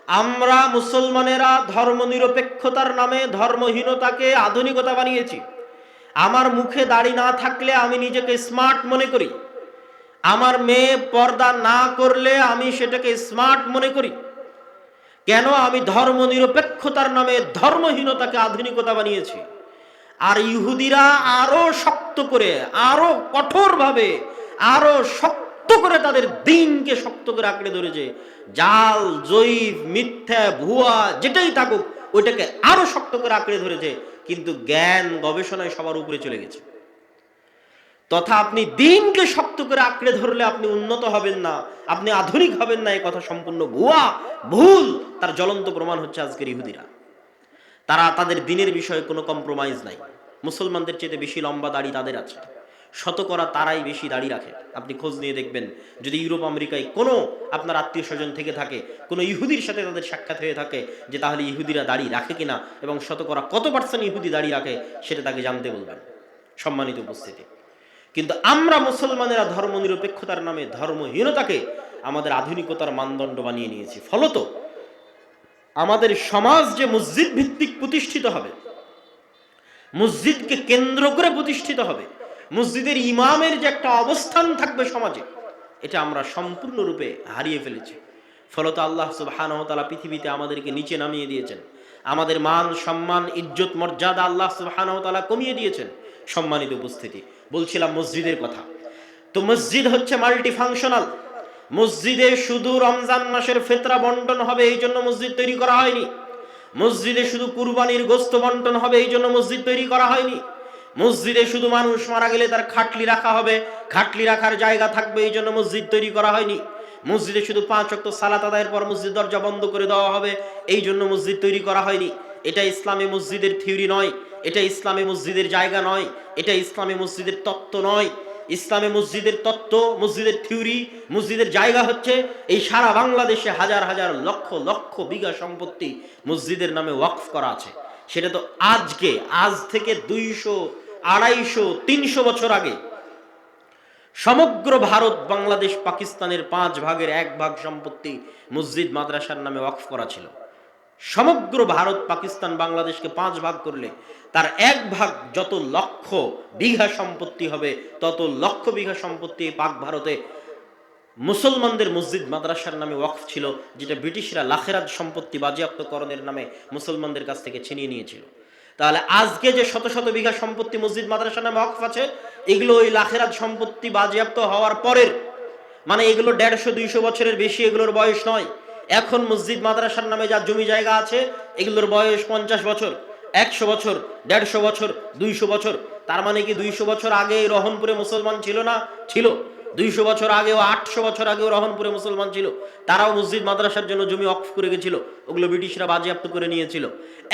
আমরা মুসলমানেরা ধর্মনিরপেক্ষতার নামে ধর্মহীনতাকে আধুনিকতা বানিয়েছি। আমার মুখে দাড়ি না থাকলে আমি নিজেকে স্মার্ট মনে করি, আমার মেয়ে পর্দা না করলে আমি সেটাকে স্মার্ট মনে করি। কেন? আমি ধর্মনিরপেক্ষতার নামে ধর্মহীনতাকে আধুনিকতা বানিয়েছি। আর ইহুদিরা আরো শক্ত করে, আরো কঠোরভাবে, আরো শক্ত করে তাদের দ্বীনকে শক্ত করে আঁকড়ে ধরেছে। জাল, জয়ীফ, মিথ্যা, ভুয়া যেটাই থাকুক ওইটাকে আরো শক্ত করে আঁকড়ে ধরেছে, কিন্তু জ্ঞান গবেষণায় সবার উপরে চলে গেছে। তথা আপনি দ্বীনকে শক্ত করে আঁকড়ে ধরলে আপনি উন্নত হবেন না, আপনি আধুনিক হবেন না, এই কথা সম্পূর্ণ ভুয়া, ভুল। তার জ্বলন্ত প্রমাণ হচ্ছে আজকের ইহুদিরা। তারা তাদের দ্বীনের বিষয়ে কোনো কম্প্রোমাইজ নাই। মুসলমানদের চেয়ে বেশি লম্বা দাড়ি তাদের আছে, শতকরা তারাই বেশি দাড়ি রাখে। আপনি খোঁজ নিয়ে দেখবেন, যদি ইউরোপ আমেরিকায় কোনো আপনার আত্মীয় স্বজন থেকে থাকে, কোনো ইহুদির সাথে তাদের সাক্ষাৎ হয়ে থাকে, যে তাহলে ইহুদিরা দাড়ি রাখে কিনা এবং শতকরা কত পার্সেন্ট ইহুদি দাড়ি রাখে সেটা তাকে জানতে বলবেন। সম্মানিত উপস্থিতি, কিন্তু আমরা মুসলমানেরা ধর্মনিরপেক্ষতার নামে ধর্মহীনতাকে আমাদের আধুনিকতার মানদণ্ড বানিয়ে নিয়েছি। ফলত আমাদের সমাজ যে মসজিদ ভিত্তিক প্রতিষ্ঠিত হবে, মসজিদকে কেন্দ্র করে প্রতিষ্ঠিত হবে, মসজিদের ইমামের যে একটা অবস্থান থাকবে সমাজে, এটা আমরা সম্পূর্ণরূপে হারিয়ে ফেলেছি। ফলত আল্লাহ সুবহানাহু ওয়া তাআলা পৃথিবীতে আমাদেরকে নিচে নামিয়ে দিয়েছেন, আমাদের মান সম্মান ইজ্জত মর্যাদা আল্লাহ সুবহানাহু ওয়া তাআলা কমিয়ে দিয়েছেন। সম্মানিত উপস্থিতি, বলছিলাম মসজিদের কথা। তো মসজিদ হচ্ছে মাল্টি ফাংশনাল। মসজিদে শুধু রমজান মাসের ফিতরা বন্টন হবে এই জন্য মসজিদ তৈরি করা হয়নি। মসজিদে শুধু কুরবানির গোশত বন্টন হবে এই জন্য মসজিদ তৈরি করা হয়নি। মসজিদে শুধু মানুষ মারা গেলে তার খাটলি রাখা হবে, খাটলি রাখার জায়গা থাকবে এই জন্য মসজিদ তৈরি করা হয়নি। মসজিদে শুধু 5 ওয়াক্ত সালাত আদায়ের পর মসজিদ দরজা বন্ধ করে দেওয়া হবে এই জন্য মসজিদ তৈরি করা হয়নি। এটা ইসলামে মসজিদের থিওরি নয়, এটা ইসলামে মসজিদের জায়গা নয়, এটা ইসলামে মসজিদের তত্ত্ব নয়। ইসলামে মসজিদের তত্ত্ব, মসজিদের থিওরি, মসজিদের জায়গা হচ্ছে এই সারা বাংলাদেশে হাজার হাজার লক্ষ লক্ষ বিঘা সম্পত্তি মসজিদের নামে ওয়াকফ করা আছে। সেটা তো আজ থেকে 200, 250, 300 বছর আগে সমগ্র ভারত, বাংলাদেশ, পাকিস্তানের 5 ভাগের 1 ভাগ সম্পত্তি মসজিদ মাদ্রাসার নামে ওয়াকফ করা ছিল। সমগ্র ভারত, পাকিস্তান, বাংলাদেশকে 5 ভাগ করলে তার 1 ভাগ যত লক্ষ বিঘা সম্পত্তি হবে, তত লক্ষ বিঘা সম্পত্তি পাক ভারতে মুসলমানদের মসজিদ মাদ্রাসার নামে ওয়াকফ ছিল, যেটা ব্রিটিশরা লাখেরাত সম্পত্তি বাজেয়াপ্তকরণের নামে মুসলমানদের কাছ থেকে ছিনিয়ে নিয়েছিল। তাহলে আজকে যে শত শত বিঘা সম্পত্তি মসজিদ মাদ্রাসার নামে ওয়াকফ আছে, এগুলো ওই লাখেরাত সম্পত্তি বাজেয়াপ্ত হওয়ার পরের, মানে এগুলো 150-200 বছরের বেশি এগুলোর বয়স নয়। এখন মসজিদ মাদ্রাসার নামে যা জমি জায়গা আছে এগুলোর বয়স 50 বছর, 100 বছর, 150 বছর, 200 বছর। তার মানে কি 200 বছর আগে রহনপুরে মুসলমান ছিল না? ছিল। 200 বছর আগেও, 800 বছর আগেও রহনপুরে মুসলমান ছিল, তারাও মসজিদ মাদ্রাসার জন্য জমি ওয়াকফ করে গেছিল, ওগুলো ব্রিটিশরা বাজেয়াপ্ত করে নিয়েছিল।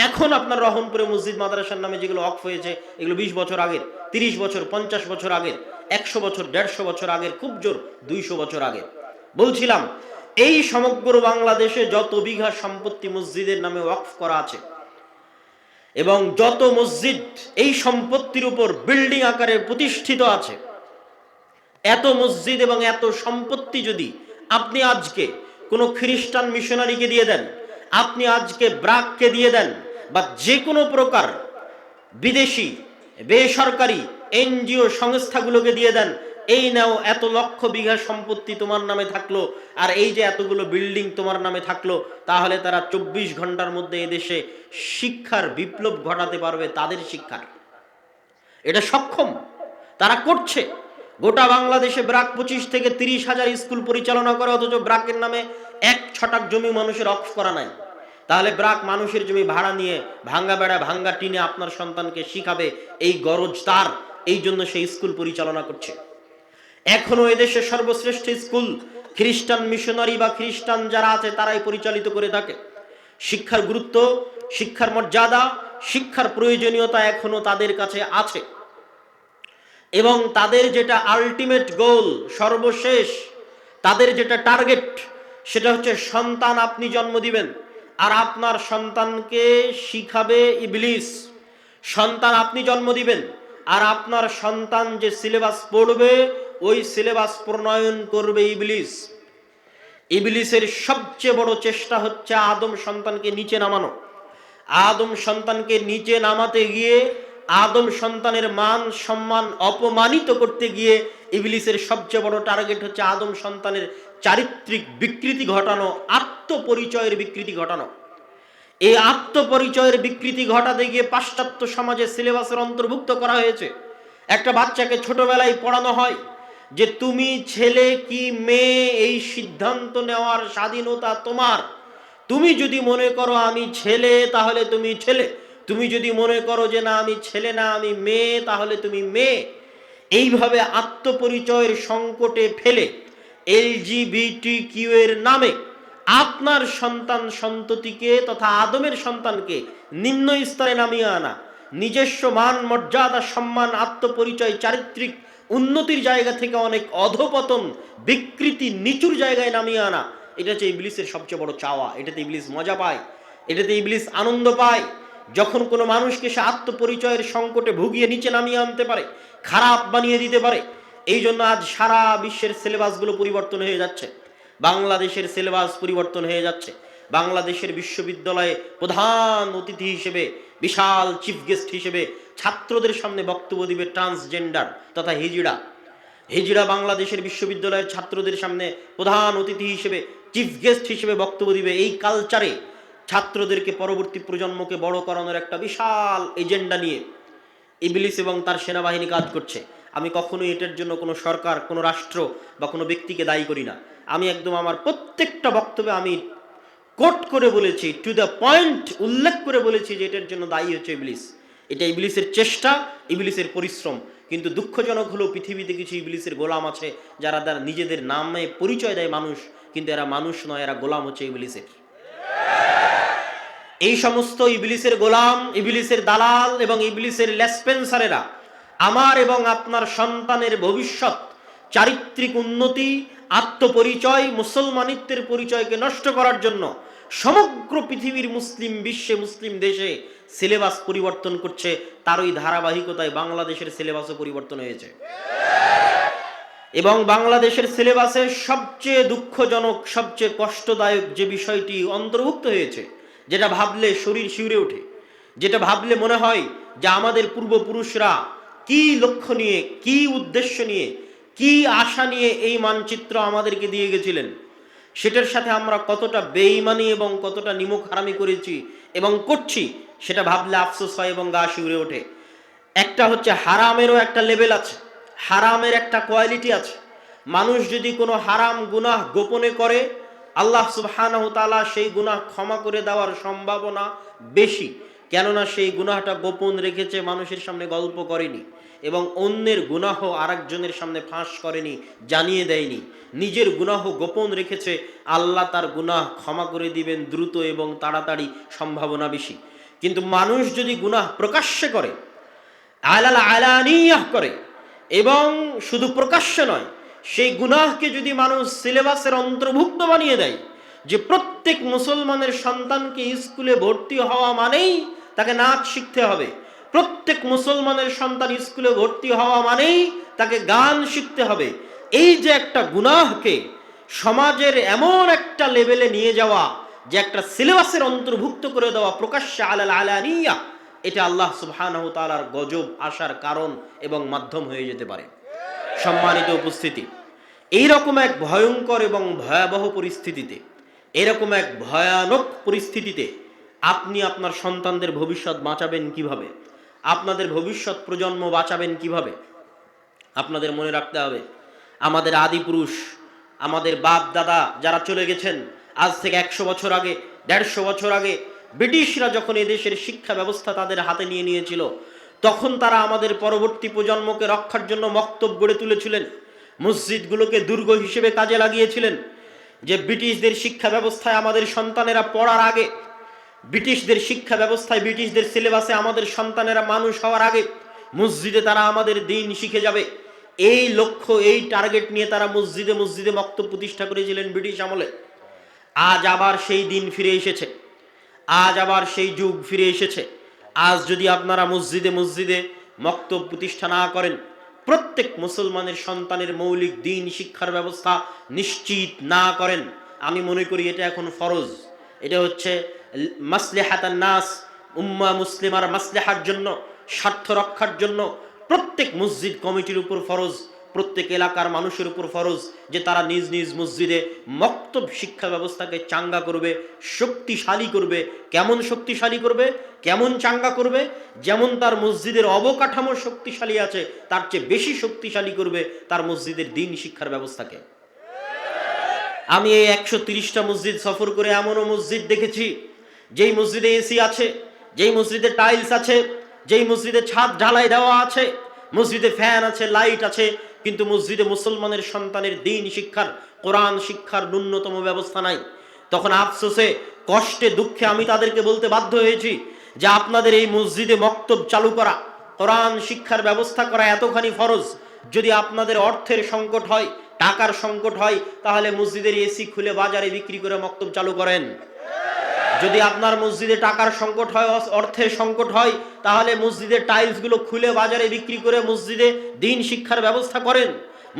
এখন আপনার রহনপুরে মসজিদ মাদ্রাসার নামে যেগুলো ওয়াকফ হয়েছে এগুলো 20 বছর আগের, 30 বছর, 50 বছর আগের, 100 বছর, 150 বছর আগের, খুব জোর 200 বছর আগে। বলছিলাম, এই সমগ্র বাংলাদেশে যত বিঘা সম্পত্তি মসজিদের নামে ওয়াকফ করা আছে এবং যত মসজিদ এই সম্পত্তির উপর বিল্ডিং আকারে প্রতিষ্ঠিত আছে, এত মসজিদ এবং এত সম্পত্তি যদি আপনি আজকে কোনো খ্রিস্টান মিশনারিকে দিয়ে দেন, আপনি আজকে ব্রাককে দিয়ে দেন, বা যে কোনো প্রকার বিদেশি বেসরকারি এনজিও সংস্থাগুলোকে দিয়ে দেন, এই নাও এত লক্ষ বিঘা সম্পত্তি তোমার নামে থাকলো, আর এই যে এতগুলো বিল্ডিং তোমার নামে থাকলো, তাহলে তারা 24 ঘন্টার মধ্যে এদেশে শিক্ষার বিপ্লব ঘটাতে পারবে। তাদের শিক্ষার এটা সক্ষম, তারা করছে। গোটা বাংলাদেশে ব্রাক 25 থেকে 30 হাজার স্কুল পরিচালনা করে, অথচ ব্রাকের নামে 1 ছটাক জমি মানুষের ওয়াকফ করা নাই। তাহলে ব্রাক মানুষের জমি ভাড়া নিয়ে ভাঙ্গা বেড়া ভাঙ্গা টিনে আপনার সন্তানকে শিখাবে, এই গরজ তার, এই জন্য সেই স্কুল পরিচালনা করছে। এখনো এদেশে সর্বশ্রেষ্ঠ স্কুল খ্রিস্টান মিশনারি বা খ্রিস্টান যারা আছে তারাই পরিচালিত করে থাকে। শিক্ষার গুরুত্ব, শিক্ষার মর্যাদা, শিক্ষার প্রয়োজনীয়তা এখনো তাদের কাছে আছে, এবং তাদের যেটা আলটিমেট গোল, সর্বশেষ তাদের যেটা টার্গেট, সেটা হচ্ছে সন্তান আপনি জন্ম দিবেন আর আপনার সন্তানকে শিখাবে ইবলিস। সন্তান আপনি জন্ম দিবেন আর আপনার সন্তান যে সিলেবাস পড়বে ওই সিলেবাস প্রণয়ন করবে ইবলিস। ইবলিসের সবচেয়ে বড় চেষ্টা হচ্ছে আদম সন্তানকে নিচে নামানো। আদম সন্তানকে নিচে নামাতে গিয়ে, আদম সন্তানের মান সম্মান অপমানিত করতে গিয়ে ইবলিসের সবচেয়ে বড় টার্গেট হচ্ছে আদম সন্তানের চারিত্রিক বিকৃতি ঘটানো, আত্মপরিচয়ের বিকৃতি ঘটানো। এই আত্মপরিচয়ের বিকৃতি ঘটাতে গিয়ে পাশ্চাত্য সমাজে সিলেবাসের অন্তর্ভুক্ত করা হয়েছে। একটা বাচ্চাকে ছোটবেলায় পড়ানো হয় যে তুমি ছেলে কি মেয়ে এই সিদ্ধান্ত নেওয়ার স্বাধীনতা তোমার। তুমি যদি মনে করো আমি ছেলে তাহলে তুমি ছেলে, তুমি যদি মনে করো যে না আমি ছেলে না আমি মেয়ে তাহলে তুমি মেয়ে। এইভাবে আত্মপরিচয়ের সংকটে ফেলে LGBTQ এর নামে আপনার সন্তান সন্ততিকে তথা আদমের সন্তানকে নিম্ন স্তরে নামিয়ে আনা, নিজস্ব মান মর্যাদা সম্মান আত্মপরিচয় চারিত্রিক উন্নতির জায়গা থেকে অনেক অধপতন বিকৃতি নিচুর জায়গায় নামিয়ে আনা, এটা হচ্ছে ইবলিসের সবচেয়ে বড় চাওয়া। এটাতে ইবলিস মজা পায়, এটাতে ইবলিস আনন্দ পায়। যখন কোনো মানুষকে সে আত্মপরিচয়ের সংকটে ভুগিয়ে নিচে নামিয়ে আনতে পারে, খারাপ বানিয়ে দিতে পারে। এই জন্য আজ সারা বিশ্বের সিলেবাসগুলো পরিবর্তন হয়ে যাচ্ছে, বাংলাদেশের সিলেবাস পরিবর্তন হয়ে যাচ্ছে। বাংলাদেশের বিশ্ববিদ্যালয়ে প্রধান অতিথি হিসেবে, বিশাল চিফ গেস্ট হিসেবে ছাত্রদের সামনে বক্তব্য দিবে ট্রান্সজেন্ডার তথা হিজড়া। হিজড়া বাংলাদেশের বিশ্ববিদ্যালয়ের ছাত্রদের সামনে প্রধান অতিথি হিসেবে, চিফ গেস্ট হিসেবে বক্তব্য দিবে। এই কালচারে ছাত্রদেরকে, পরবর্তী প্রজন্মকে বড় করানোর একটা বিশাল এজেন্ডা নিয়ে ইবলিস এবং তার সেনাবাহিনী কাজ করছে। আমি কখনোই এটার জন্য কোনো সরকার, কোনো রাষ্ট্র বা কোনো ব্যক্তিকে দায়ী করি না। আমি একদম আমার প্রত্যেকটা বক্তব্যে আমি কোট করে বলেছি, টু দ্য পয়েন্ট উল্লেখ করে বলেছি যে এটার জন্য দায়ী হচ্ছে ইবলিস। এটা ইবলিসের চেষ্টা, ইবলিসের পরিশ্রম। কিন্তু দুঃখজনক হলেও পৃথিবীতে কিছু ইবলিসের গোলাম আছে যারা তারা নিজেদের নামে পরিচয় দেয় মানুষ, কিন্তু এরা মানুষ নয়, এরা গোলাম হচ্ছে ইবলিসের। এই সমস্ত ইবলিসের গোলাম, ইবলিসের দালাল এবং ইবলিসের লেসপেন্সারেরা আমার এবং আপনার সন্তানের ভবিষ্যৎ, চারিত্রিক উন্নতি, আত্মপরিচয়, মুসলমানিত্বের পরিচয়কে নষ্ট করার জন্য সমগ্র পৃথিবীর মুসলিম বিশ্বে, মুসলিম দেশে সিলেবাস পরিবর্তন করছে। তারই ধারাবাহিকতায় বাংলাদেশের সিলেবাসও পরিবর্তন হয়েছে। এবং বাংলাদেশের সিলেবাসে সবচেয়ে দুঃখজনক, সবচেয়ে কষ্টদায়ক যে বিষয়টি অন্তর্ভুক্ত হয়েছে, যেটা ভাবলে শরীর শিউরে ওঠে, যেটা ভাবলে মনে হয় যে আমাদের পূর্বপুরুষরা কি লক্ষ্য নিয়ে, কি উদ্দেশ্য নিয়ে, কি আশা নিয়ে এই মানচিত্র আমাদেরকে দিয়ে গেছিলেন, সেটার সাথে আমরা কতটা বেঈমানি এবং কতটা নিমক হারামি করেছি এবং করছি, সেটা ভাবলে আফসোস হয় এবং গা শিউরে ওঠে। একটা হচ্ছে হারামেরও একটা লেভেল আছে, হারামের একটা কোয়ালিটি আছে। মানুষ যদি কোনো হারাম গুনাহ গোপনে করে, আল্লাহ সুবহানাহু তাআলা সেই গুনাহ ক্ষমা করে দেওয়ার সম্ভাবনা বেশি। কেননা সেই গুনাহটা গোপন রেখেছে, মানুষের সামনে গল্প করেনি এবং অন্যের গুনাহ আরেকজনের সামনে ফাঁস করেনি, জানিয়ে দেয়নি। নিজের গুনাহ গোপন রেখেছে, আল্লাহ তার গুনাহ ক্ষমা করে দিবেন দ্রুত এবং তাড়াতাড়ি, সম্ভাবনা বেশি। কিন্তু মানুষ যদি গুনাহ প্রকাশ্যে করে, আলাল আলানিয়াহ করে, এবং শুধু প্রকাশ্যে নয়, সেই গুনাহকে যদি মানুষ সিলেবাসের অন্তর্ভুক্ত বানিয়ে দেয় যে প্রত্যেক মুসলমানের সন্তানকে স্কুলে ভর্তি হওয়া মানেই তাকে নাচ শিখতে হবে, প্রত্যেক মুসলমানের সন্তান স্কুলে ভর্তি হওয়া মানেই তাকে গান শিখতে হবে, এই যে একটা গুনাহকে সমাজের এমন একটা লেভেলে নিয়ে যাওয়া যে একটা সিলেবাসের অন্তর্ভুক্ত করে দেওয়া প্রকাশ্যে আলাল আলানিয়া, এটা আল্লাহ সুবহানাহু তাআলার গজব আসার কারণ এবং মাধ্যম হয়ে যেতে পারে। সম্মানিত উপস্থিতি, এইরকম এক ভয়ঙ্কর এবং ভয়াবহ পরিস্থিতিতে, এরকম এক ভয়ানক পরিস্থিতিতে আপনি আপনার সন্তানদের ভবিষ্যৎ বাঁচাবেন কিভাবে, আপনাদের ভবিষ্যৎ প্রজন্ম বাঁচাবেন কিভাবে? আপনাদের মনে রাখতে হবে, আমাদের আদি পুরুষ, আমাদের বাপ দাদা যারা চলে গেছেন আজ থেকে 100 বছর আগে, 150 বছর আগে, ব্রিটিশরা যখন এদেশের শিক্ষা ব্যবস্থা তাদের হাতে নিয়ে নিয়েছিল, তখন তারা আমাদের পরবর্তী প্রজন্মকে রক্ষার জন্য মক্তব গড়ে তুলেছিলেন, মসজিদগুলোকে দুর্গ হিসেবে কাজে লাগিয়েছিলেন। যে ব্রিটিশদের শিক্ষা ব্যবস্থায় আমাদের সন্তানেরা পড়ার আগে, ব্রিটিশদের শিক্ষা ব্যবস্থায়, ব্রিটিশদের সিলেবাসে আমাদের সন্তানেরা মানুষ হওয়ার আগে মসজিদে তারা আমাদের দিন শিখে যাবে, এই লক্ষ্য, এই টার্গেট নিয়ে তারা মসজিদে মসজিদে মক্তব প্রতিষ্ঠা করেছিলেন ব্রিটিশ আমলে। আজ আবার সেই দিন ফিরে এসেছে, আজ আবার সেই যুগ ফিরে এসেছে। আজ যদি আপনারা মসজিদে মসজিদে মক্তব প্রতিষ্ঠা না করেন, প্রত্যেক মুসলমানের সন্তানের মৌলিক দিন শিক্ষার ব্যবস্থা নিশ্চিত না করেন, আমি মনে করি এটা এখন ফরজ। এটা হচ্ছে মাসলিহাতান নাস, উম্মাহ মুসলিমার মাসলিহার জন্য, স্বার্থ রক্ষার জন্য প্রত্যেক মসজিদ কমিটির উপর ফরজ, প্রত্যেক এলাকার মানুষের উপর ফরজ যে তারা নিজ নিজ মসজিদে মক্তব শিক্ষা ব্যবস্থাকে চাঙ্গা করবে, শক্তিশালী করবে। কেমন শক্তিশালী করবে, কেমন চাঙ্গা করবে? যেমন তার মসজিদের অবকাঠামো শক্তিশালী আছে, তার চেয়ে বেশি শক্তিশালী করবে তার মসজিদের দ্বীন শিক্ষার ব্যবস্থাকে। আমি এই 130টা মসজিদ সফর করে এমনও মসজিদ দেখেছি যেই মসজিদে এসি আছে, যেই মসজিদে টাইলস আছে, যেই মসজিদে ছাদ ঢালাই দেওয়া আছে, মসজিদে ফ্যান আছে, লাইট আছে, কিন্তু মসজিদে মুসলমানের সন্তানের দ্বীন শিক্ষার, কোরআন শিক্ষার ন্যূনতম ব্যবস্থা নাই। তখন আফসোসে, কষ্টে, দুঃখে আমি তাদেরকে বলতে বাধ্য হয়েছি যে আপনাদের এই মসজিদে মক্তব চালু করা, কোরআন শিক্ষার ব্যবস্থা করা এতখানি ফরজ। যদি আপনাদের অর্থের সংকট হয়, টাকার সংকট হয়, তাহলে মসজিদের এসি খুলে বাজারে বিক্রি করে মক্তব চালু করেন। যদি আপনার মসজিদে টাকার সংকট হয়, অর্থের সংকট হয়, তাহলে মসজিদের টাইলস গুলো খুলে বাজারে বিক্রি করে মসজিদে দ্বীন শিক্ষার ব্যবস্থা করেন।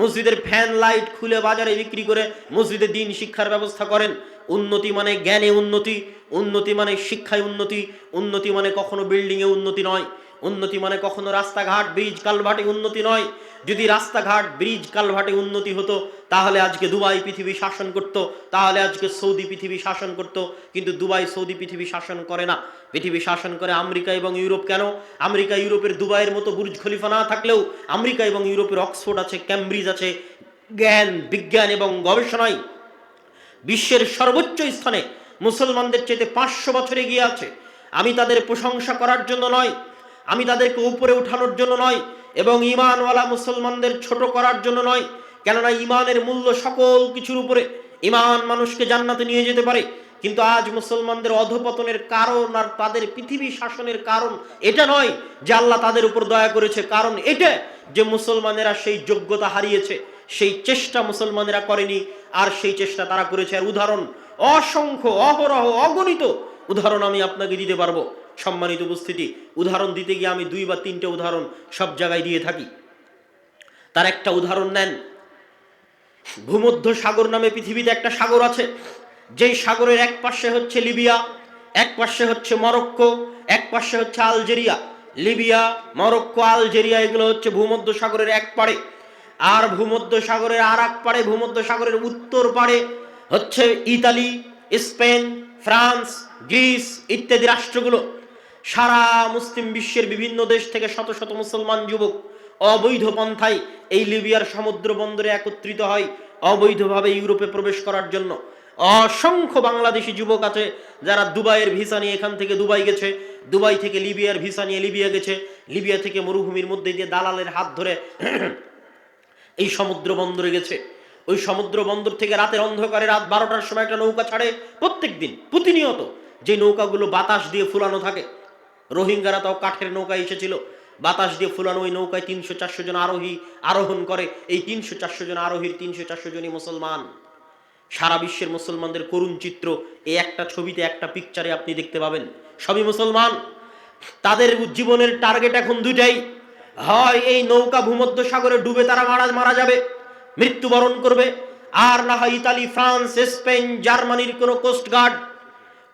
মসজিদের ফ্যান লাইট খুলে বাজারে বিক্রি করে মসজিদে দ্বীন শিক্ষার ব্যবস্থা করেন। উন্নতি মানে জ্ঞানে উন্নতি, উন্নতি মানে শিক্ষায় উন্নতি, উন্নতি মানে কখনো বিল্ডিং এ উন্নতি নয়, উন্নতি মানে কখনো রাস্তাঘাট ব্রিজ কালভার্টে উন্নতি নয়। যদি রাস্তাঘাট ব্রিজ কালভার্টে উন্নতি হতো তাহলে আজকে দুবাই পৃথিবী শাসন করত, তাহলে আজকে সৌদি পৃথিবী শাসন করত। কিন্তু দুবাই সৌদি পৃথিবী শাসন করে না, পৃথিবী শাসন করে আমেরিকা এবং ইউরোপ। কেন? আমেরিকা ইউরোপের দুবাইয়ের মতো বুর্জ খলিফা না থাকলেও আমেরিকা এবং ইউরোপের অক্সফোর্ড আছে, ক্যামব্রিজ আছে, জ্ঞান বিজ্ঞান এবং গবেষণায় বিশ্বের সর্বোচ্চ স্থানে মুসলমানদের চেয়ে 500 বছর এগিয়ে আছে। আমি তাদের প্রশংসা করার জন্য নয়, আমি তাদেরকে উপরে উঠানোর জন্য নয়, এবং ঈমানওয়ালা মুসলমানদের ছোট করার জন্য নয়। কেননা ঈমানের মূল্য সকল কিছুর উপরে। ঈমান মানুষকে জান্নাতে নিয়ে যেতে পারে, কিন্তু আজ মুসলমানদের অধপতনের কারণ আর তাদের পৃথিবী শাসনের কারণ এটা নয় যে আল্লাহ তাদের উপর দয়া করেছে। কারণ এটা যে মুসলমানেরা সেই যোগ্যতা হারিয়েছে, সেই চেষ্টা মুসলমানেরা করেনি, আর সেই চেষ্টা তারা করেছে। আর উদাহরণ অসংখ্য, অহরহ, অগণিত উদাহরণ আমি আপনাকে দিতে পারবো। সম্মানিত উপস্থিতি, উদাহরণ দিতে গিয়ে আমি 2 বা 3টে উদাহরণ সব জায়গায় দিয়ে থাকি। তার একটা উদাহরণ নেন, ভূমধ্য সাগর নামে পৃথিবীতে একটা সাগর আছে, যেই সাগরের এক পাশে হচ্ছে লিবিয়া, এক পাশে হচ্ছে মরক্কো, এক পাশে হচ্ছে আলজেরিয়া। লিবিয়া, মরক্কো, আলজেরিয়া এগুলো হচ্ছে ভূমধ্য সাগরের এক পাড়ে। আর ভূমধ্য সাগরের আর এক পাড়ে, ভূমধ্য সাগরের উত্তর পাড়ে হচ্ছে ইতালি, স্পেন, ফ্রান্স, গ্রিস ইত্যাদি রাষ্ট্রগুলো। সারা মুসলিম বিশ্বের বিভিন্ন দেশ থেকে শত শত মুসলমান যুবক অবৈধ পন্থায় এই লিবিয়ার সমুদ্র বন্দরে একত্রিত হয় অবৈধভাবে ইউরোপে প্রবেশ করার জন্য। অসংখ্য বাংলাদেশি যুবক আছে যারা দুবাইয়ের ভিসা নিয়ে এখান থেকে দুবাই গেছে, দুবাই থেকে লিবিয়ার ভিসা নিয়ে লিবিয়া গেছে, লিবিয়া থেকে মরুভূমির মধ্যে দিয়ে দালালের হাত ধরে এই সমুদ্র বন্দরে গেছে। ওই সমুদ্র বন্দর থেকে রাতের অন্ধকারে রাত 12টার সময় একটা নৌকা ছাড়ে প্রত্যেক দিন, প্রতিনিয়ত, যে নৌকাগুলো বাতাস দিয়ে ফুলানো থাকে। রোহিঙ্গারা তাও কাঠের নৌকা এসেছিল, বাতাস দিয়ে ফুলানো ওই নৌকায় 300-400 জন আরোহী আরোহণ করে। এই 300-400 জন আরোহীর 300-400 জনই মুসলমান। সারা বিশ্বের মুসলমানদের করুণ চিত্র এই একটা ছবিতে, একটা পিকচারে আপনি দেখতে পাবেন। সবই মুসলমান। তাদের জীবনের টার্গেট এখন দুটাই, হয় এই নৌকা ভূমধ্য সাগরে ডুবে তারা মারা যাবে, মৃত্যুবরণ করবে, আর না হয় ইতালি, ফ্রান্স, স্পেন, জার্মানির কোনো কোস্টগার্ড,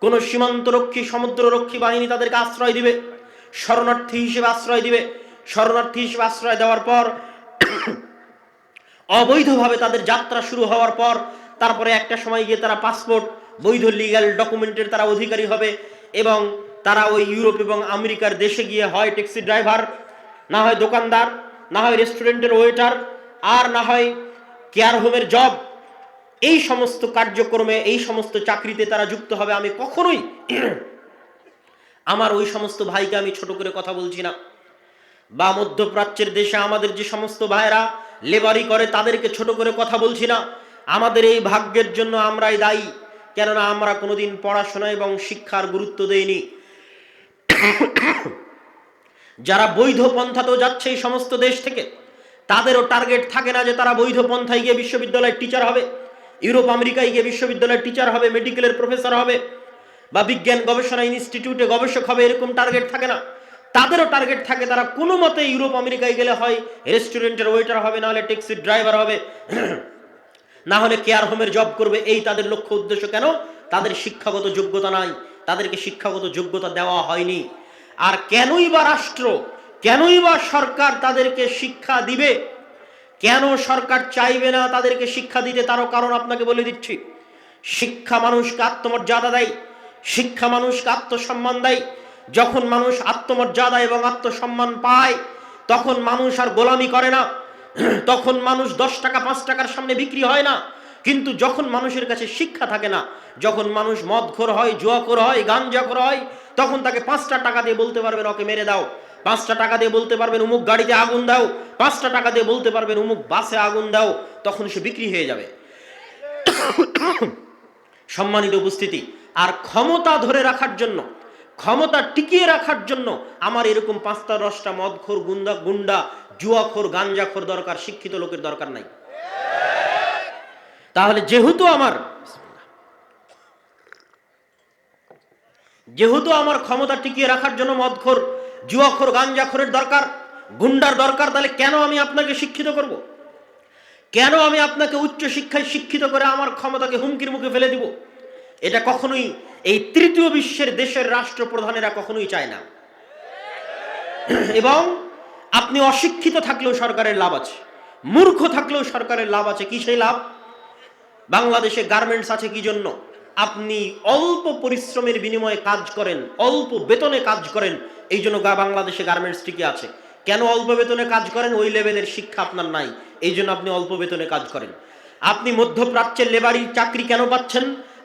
কোন সীমান্তরক্ষী, সমুদ্ররক্ষী বাহিনী তাদেরকে আশ্রয় দিবে, শরণার্থী হিসেবে আশ্রয় দিবে। শরণার্থী হিসেবে আশ্রয় দেওয়ার পর অবৈধভাবে তাদের যাত্রা শুরু হওয়ার পর তারপরে একটা সময় গিয়ে তারা পাসপোর্ট, বৈধ লিগ্যাল ডকুমেন্টের তারা অধিকারী হবে, এবং তারা ওই ইউরোপ এবং আমেরিকার দেশে গিয়ে হয় ট্যাক্সি ড্রাইভার, না হয় দোকানদার, না হয় রেস্টুরেন্টের ওয়েটার, আর না হয় কেয়ার হোমের জব। এই সমস্ত কার্যক্রমে, এই সমস্ত চাকরিতে তারা যুক্ত হবে। আমি কখনোই আমার ওই সমস্ত ভাইকে আমি ছোট করে কথা বলছি না, বা মধ্যপ্রাচ্যের দেশে আমাদের যে সমস্ত ভাইরা লেবারি করে তাদেরকে ছোট করে কথা বলছি না। আমাদের এই ভাগ্যের জন্য আমরাই দায়ী, কেননা আমরা কোনোদিন পড়াশোনা এবং শিক্ষার গুরুত্ব দেইনি। যারা বৈধ পন্থাতেও যাচ্ছে এই সমস্ত দেশ থেকে, তাদেরও টার্গেট থাকে না যে তারা বৈধ পন্থায় গিয়ে বিশ্ববিদ্যালয়ের টিচার হবে, ইউরোপ আমেরিকায় গিয়ে বিশ্ববিদ্যালয়ের টিচার হবে, মেডিকেলের প্রফেসর হবে, বা বিজ্ঞান গবেষণা ইনস্টিটিউটে গবেষক হবে, এরকম টার্গেট থাকে না। তাদেরও টার্গেট থাকে তারা কোনো মতে ইউরোপ আমেরিকায় গেলে হয় রেস্টুরেন্টের ওয়েটার হবে, নাহলে ট্যাক্সি ড্রাইভার হবে। না হলে কেয়ার হোমের জব করবে, এই তাদের লক্ষ্য উদ্দেশ্য। কেন? তাদের শিক্ষাগত যোগ্যতা নাই, তাদেরকে শিক্ষাগত যোগ্যতা দেওয়া হয়নি। আর কেনই বা রাষ্ট্র, কেনই বা সরকার তাদেরকে শিক্ষা দিবে? কেন সরকার চাইবে না তাদেরকে শিক্ষা দিতে? তারও কারণ আপনাকে বলে দিচ্ছি। শিক্ষা মানুষকে আত্মমর্যাদা দেয়, শিক্ষা মানুষকে আত্মসম্মান দেয়। যখন মানুষ আত্মমর্যাদা এবং আত্মসম্মান পায়, তখন মানুষ আর গোলামি করে না, তখন মানুষ 10 টাকা 5 টাকার সামনে বিক্রি হয় না। কিন্তু যখন মানুষের কাছে শিক্ষা থাকে না, যখন মানুষ মদখোর হয়, জুয়াখোর হয়, গাঞ্জাখোর হয়, তখন তাকে 5টা টাকা দিয়ে বলতে পারবেন ওকে মেরে দাও, 5টা টাকা দিয়ে বলতে পারবেন অমুক গাড়িতে আগুন দাও, 5টা টাকা দিয়ে বলতে পারবেন অমুক বাসে আগুন দাও, তখন সে বিক্রি হয়ে যাবে। সম্মানিত উপস্থিতি, আর ক্ষমতা ধরে রাখার জন্য, ক্ষমতা টিকিয়ে রাখার জন্য আমার এরকম 5টা 10টা মদখোর, গুন্ডা, জুয়াখোর, গাঞ্জাখোর দরকার, শিক্ষিত লোকের দরকার নাই। তাহলে যেহেতু আমার ক্ষমতা টিকিয়ে রাখার জন্য মদখোর, জুয়াখোর, গাঞ্জাখোরের দরকার, গুন্ডার দরকার, তাহলে কেন আমি আপনাকে শিক্ষিত করব? কেন আমি আপনাকে উচ্চ শিক্ষায় শিক্ষিত করে আমার ক্ষমতাকে হুমকির মুখে ফেলে দিব? এটা কখনোই এই তৃতীয় বিশ্বের দেশের রাষ্ট্রপ্রধানেরা কখনোই চায় না। এবং আপনি অশিক্ষিত থাকলেও সরকারের লাভ আছে, মূর্খ থাকলেও সরকারের লাভ আছে। কি সেই লাভ? বাংলাদেশে গার্মেন্টস আছে কি জন্য? আপনি অল্প পরিশ্রমের বিনিময়ে কাজ করেন, অল্প বেতনে কাজ করেন, এই জন্য বাংলাদেশে গার্মেন্টস টিকে আছে। কেন অল্প বেতনে কাজ করেন? ওই লেভেলের শিক্ষা আপনার নাই, এই জন্য আপনি অল্প বেতনে কাজ করেন। আপনি মধ্যপ্রাচ্যের লেবারি চাকরি কেন পাচ্ছেন?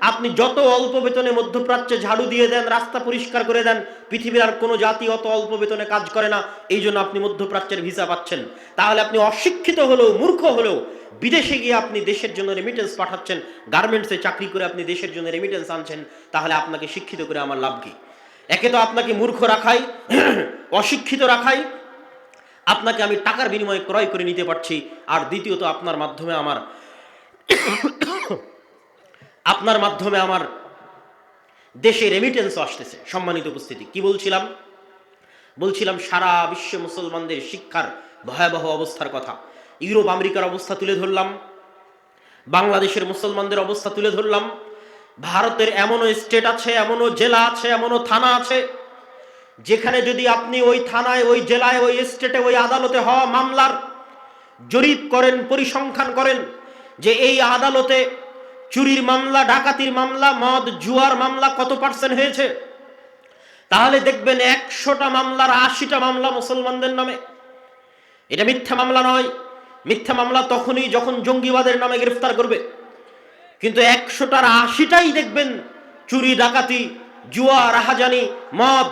আপনি যত অল্প বেতনে মধ্যপ্রাচ্যে ঝাড়ু দিয়ে দেন, রাস্তা পরিষ্কার করে দেন, পৃথিবীর আর কোনো জাতি অত অল্প বেতনে কাজ করে না, এই জন্য আপনি মধ্যপ্রাচ্যের ভিসা পাচ্ছেন। তাহলে আপনি অশিক্ষিত হলেও, মূর্খ হলেও, বিদেশে গিয়ে আপনি দেশের জন্য রেমিটেন্স পাঠাচ্ছেন, গার্মেন্টসে চাকরি করে আপনি দেশের জন্য রেমিটেন্স আনছেন, তাহলে আপনাকে শিক্ষিত করে আমার লাভ কি? একে তো আপনাকে মূর্খ রাখাই, অশিক্ষিত রাখাই, আপনাকে আমি টাকার বিনিময়ে ক্রয় করে নিতে পারছি, আর দ্বিতীয়ত আপনার মাধ্যমে আমার দেশে রেমিটেন্সও আসতেছে। সম্মানিত উপস্থিতি, কি বলছিলাম সারা বিশ্বে মুসলমানদের শিক্ষার ভয়াবহ অবস্থার কথা। ইউরোপ আমেরিকার অবস্থা তুলে ধরলাম, বাংলাদেশের মুসলমানদের অবস্থা তুলে ধরলাম। ভারতের এমনও স্টেট আছে, এমনও জেলা আছে, এমনও থানা আছে, যেখানে যদি আপনি ওই থানায়, ওই জেলায়, ওই স্টেটে, ওই আদালতে হওয়া মামলার জরিপ করেন, পরিসংখ্যান করেন যে এই আদালতে চুরির মামলা, ডাকাতির মামলা, মদ জুয়ার মামলা কত % হয়েছে, তাহলে দেখবেন 100টা মামলার 80টা মামলা মুসলমানদের নামে। এটা মিথ্যা মামলা নয়। মিথ্যা মামলা তখনই যখন জঙ্গিবাদের নামে গ্রেফতার করবে, কিন্তু 100টার 80টাই দেখবেন চুরি, ডাকাতি, জুয়া, রাহাজানি, মদ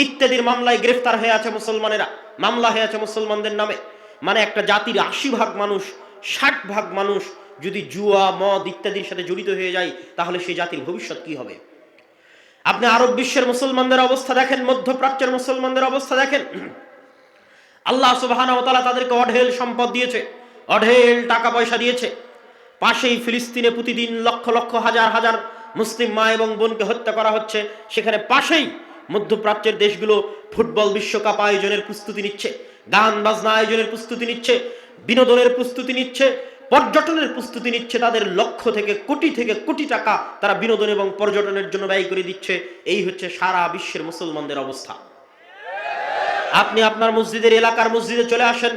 ইত্যাদির মামলায় গ্রেফতার হয়ে আছে মুসলমানেরা, মামলা হয়ে আছে মুসলমানদের নামে। মানে একটা জাতির 80% মানুষ, 60% মানুষ যদি জুয়া, মদ ইত্যাদির সাথে জড়িত হয়ে যায়, তাহলে সেই জাতির ভবিষ্যৎ কি হবে? আপনি আরব বিশ্বের মুসলমানদের অবস্থা দেখেন, মধ্যপ্রাচ্যের মুসলমানদের অবস্থা দেখেন। আল্লাহ সুবহানাহু ওয়া তাআলা তাদেরকে অঢেল সম্পদ দিয়েছে, অঢেল টাকা পয়সা দিয়েছে। পাশেই ফিলিস্তিনে প্রতিদিন লক্ষ লক্ষ, হাজার হাজার মুসলিম মা এবং বোনকে হত্যা করা হচ্ছে। সেখানে পাশেই মধ্যপ্রাচ্যের দেশগুলো ফুটবল বিশ্বকাপ আয়োজনের প্রস্তুতি নিচ্ছে, গান বাজনা আয়োজনের প্রস্তুতি নিচ্ছে, বিনোদনের প্রস্তুতি নিচ্ছে, পর্যটনের প্রস্তুতি নিচ্ছে। তাদের লক্ষ থেকে কোটি টাকা তারা বিনোদন এবং পর্যটনের জন্য ব্যয় করে দিচ্ছে। এই হচ্ছে সারা বিশ্বের মুসলমানদের অবস্থা। আপনি আপনার মসজিদের, এলাকার মসজিদে চলে আসেন।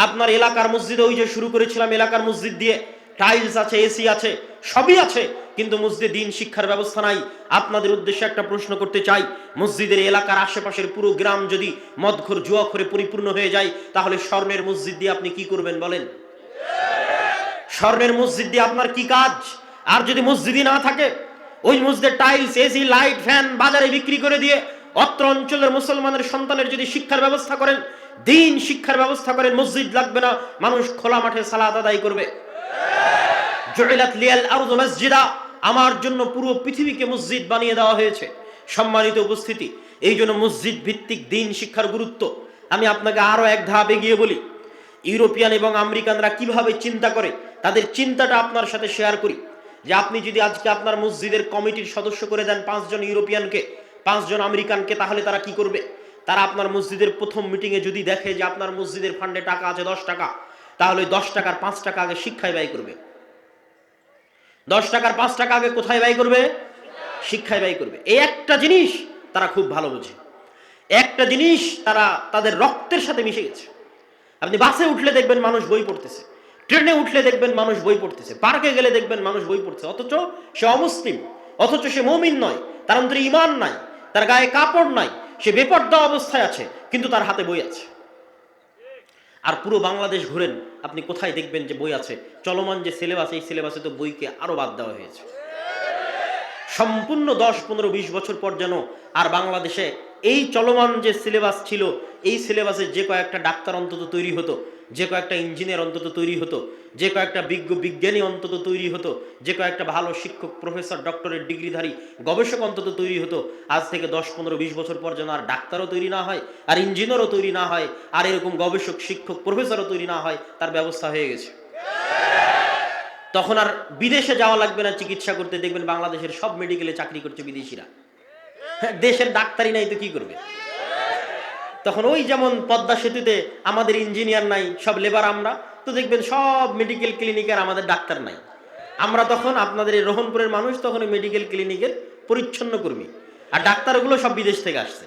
আপনার এলাকার মসজিদে, ওই যে শুরু করেছিলাম এলাকার মসজিদ দিয়ে, টাইলস আছে, এসি আছে, সবই আছে, কিন্তু মসজিদে দিন শিক্ষার ব্যবস্থা নাই। আপনাদের উদ্দেশ্যে একটা প্রশ্ন করতে চাই, মসজিদের এলাকার আশেপাশের পুরো গ্রাম যদি মদখোর, জুয়াখোরে পরিপূর্ণ হয়ে যায়, তাহলে স্বর্ণের মসজিদ দিয়ে আপনি কি করবেন বলেন? স্বর্ণের মসজিদ দিয়ে আপনার কি কাজ? আর যদি মসজিদই না থাকে, ওই মসজিদের টাইলস, এসি, লাইট, ফ্যান বাজারে বিক্রি করে দিয়ে অত্র অঞ্চলের মুসলমানের সন্তানের যদি শিক্ষার ব্যবস্থা করেন, দিন শিক্ষার ব্যবস্থা করেন, মসজিদ লাগবে না, মানুষ খোলা মাঠে সালাত আদায় করবে। জুইলাত লিয়াল আরদু মাসজিদা, আমার জন্য পুরো পৃথিবীকে মসজিদ বানিয়ে দেওয়া হয়েছে। সম্মানিত উপস্থিতি, এই জন্য মসজিদ ভিত্তিক দিন শিক্ষার গুরুত্ব। আমি আপনাকে আরো এক ধাপ এগিয়ে বলি, ইউরোপিয়ান এবং আমেরিকানরা কিভাবে চিন্তা করে, তাদের চিন্তাটা আপনার সাথে শেয়ার করি। যে আপনি যদি আজকে আপনার মসজিদের কমিটির সদস্য করে দেন 5 জন ইউরোপিয়ানকে, 5 জন আমেরিকানকে, তাহলে তারা কি করবে? তারা আপনার মসজিদের প্রথম মিটিংয়ে যদি দেখে যে আপনার মসজিদের ফান্ডে টাকা আছে 10 টাকা, তাহলে 10 টাকার 5 টাকা আগে শিক্ষায় ব্যয় করবে। 10 টাকার 5 টাকা আগে কোথায় ব্যয় করবে? শিক্ষায় ব্যয় করবে। এই একটা জিনিস তারা খুব ভালো বোঝে, একটা জিনিস তারা তাদের রক্তের সাথে মিশে গেছে। আপনি বাসে উঠলে দেখবেন মানুষ বই পড়তেছে, ট্রেনে উঠলে দেখবেন মানুষ বই পড়তেছে, পার্কে গেলে দেখবেন মানুষ বই পড়ছে, অথচ সে অমুসলিম, অথচ সে মুমিন নয়, তার অন্তরে ঈমান নাই, তার গায়ে কাপড় নাই, সে বেপরদা অবস্থায় আছে, কিন্তু তার হাতে বই আছে। আর পুরো বাংলাদেশ ঘুরেন, আপনি কোথায় দেখবেন যে বই আছে? চলমান যে সিলেবাস, এই সিলেবাসে তো বইকে আরো বাদ দেওয়া হয়েছে। সম্পূর্ণ 10, 15, 20 বছর পর যেন আর বাংলাদেশে এই চলমান যে সিলেবাস ছিল, এই সিলেবাসে যে কয়েকটা ডাক্তার অন্তত তৈরি হতো, যে কয়েকটা ইঞ্জিনিয়ার অন্তত তৈরি হতো, যে কয়েকটা বিজ্ঞানী অন্তত তৈরি হতো, যে কয়েকটা ভালো শিক্ষক, প্রফেসর, ডক্টরেট ডিগ্রিধারী গবেষক অন্তত তৈরি হতো, আজ থেকে 10, 15, 20 বছর পর যেন আর ডাক্তারও তৈরি না হয়, আর ইঞ্জিনিয়ারও তৈরি না হয়, আর এরকম গবেষক, শিক্ষক, প্রফেসরও তৈরি না হয়, তার ব্যবস্থা হয়ে গেছে। তখন আর বিদেশে যাওয়া লাগবে না চিকিৎসা করতে। দেখবেন বাংলাদেশের সব মেডিকেলে চাকরি করছে বিদেশিরা। দেশের ডাক্তারই নাই তো কি করবে? তখন ওই যেমন পদ্মা সেতুতে আমাদের ইঞ্জিনিয়ার নাই, সব লেবার আমরা, তো দেখবেন সব মেডিকেল ক্লিনিকের আমাদের ডাক্তার নাই। আমরা তখন আপনাদের এই রোহনপুরের মানুষ তখন মেডিকেল ক্লিনিকের পরিচ্ছন্ন কর্মী, আর ডাক্তারগুলো সব বিদেশ থেকে আসছে।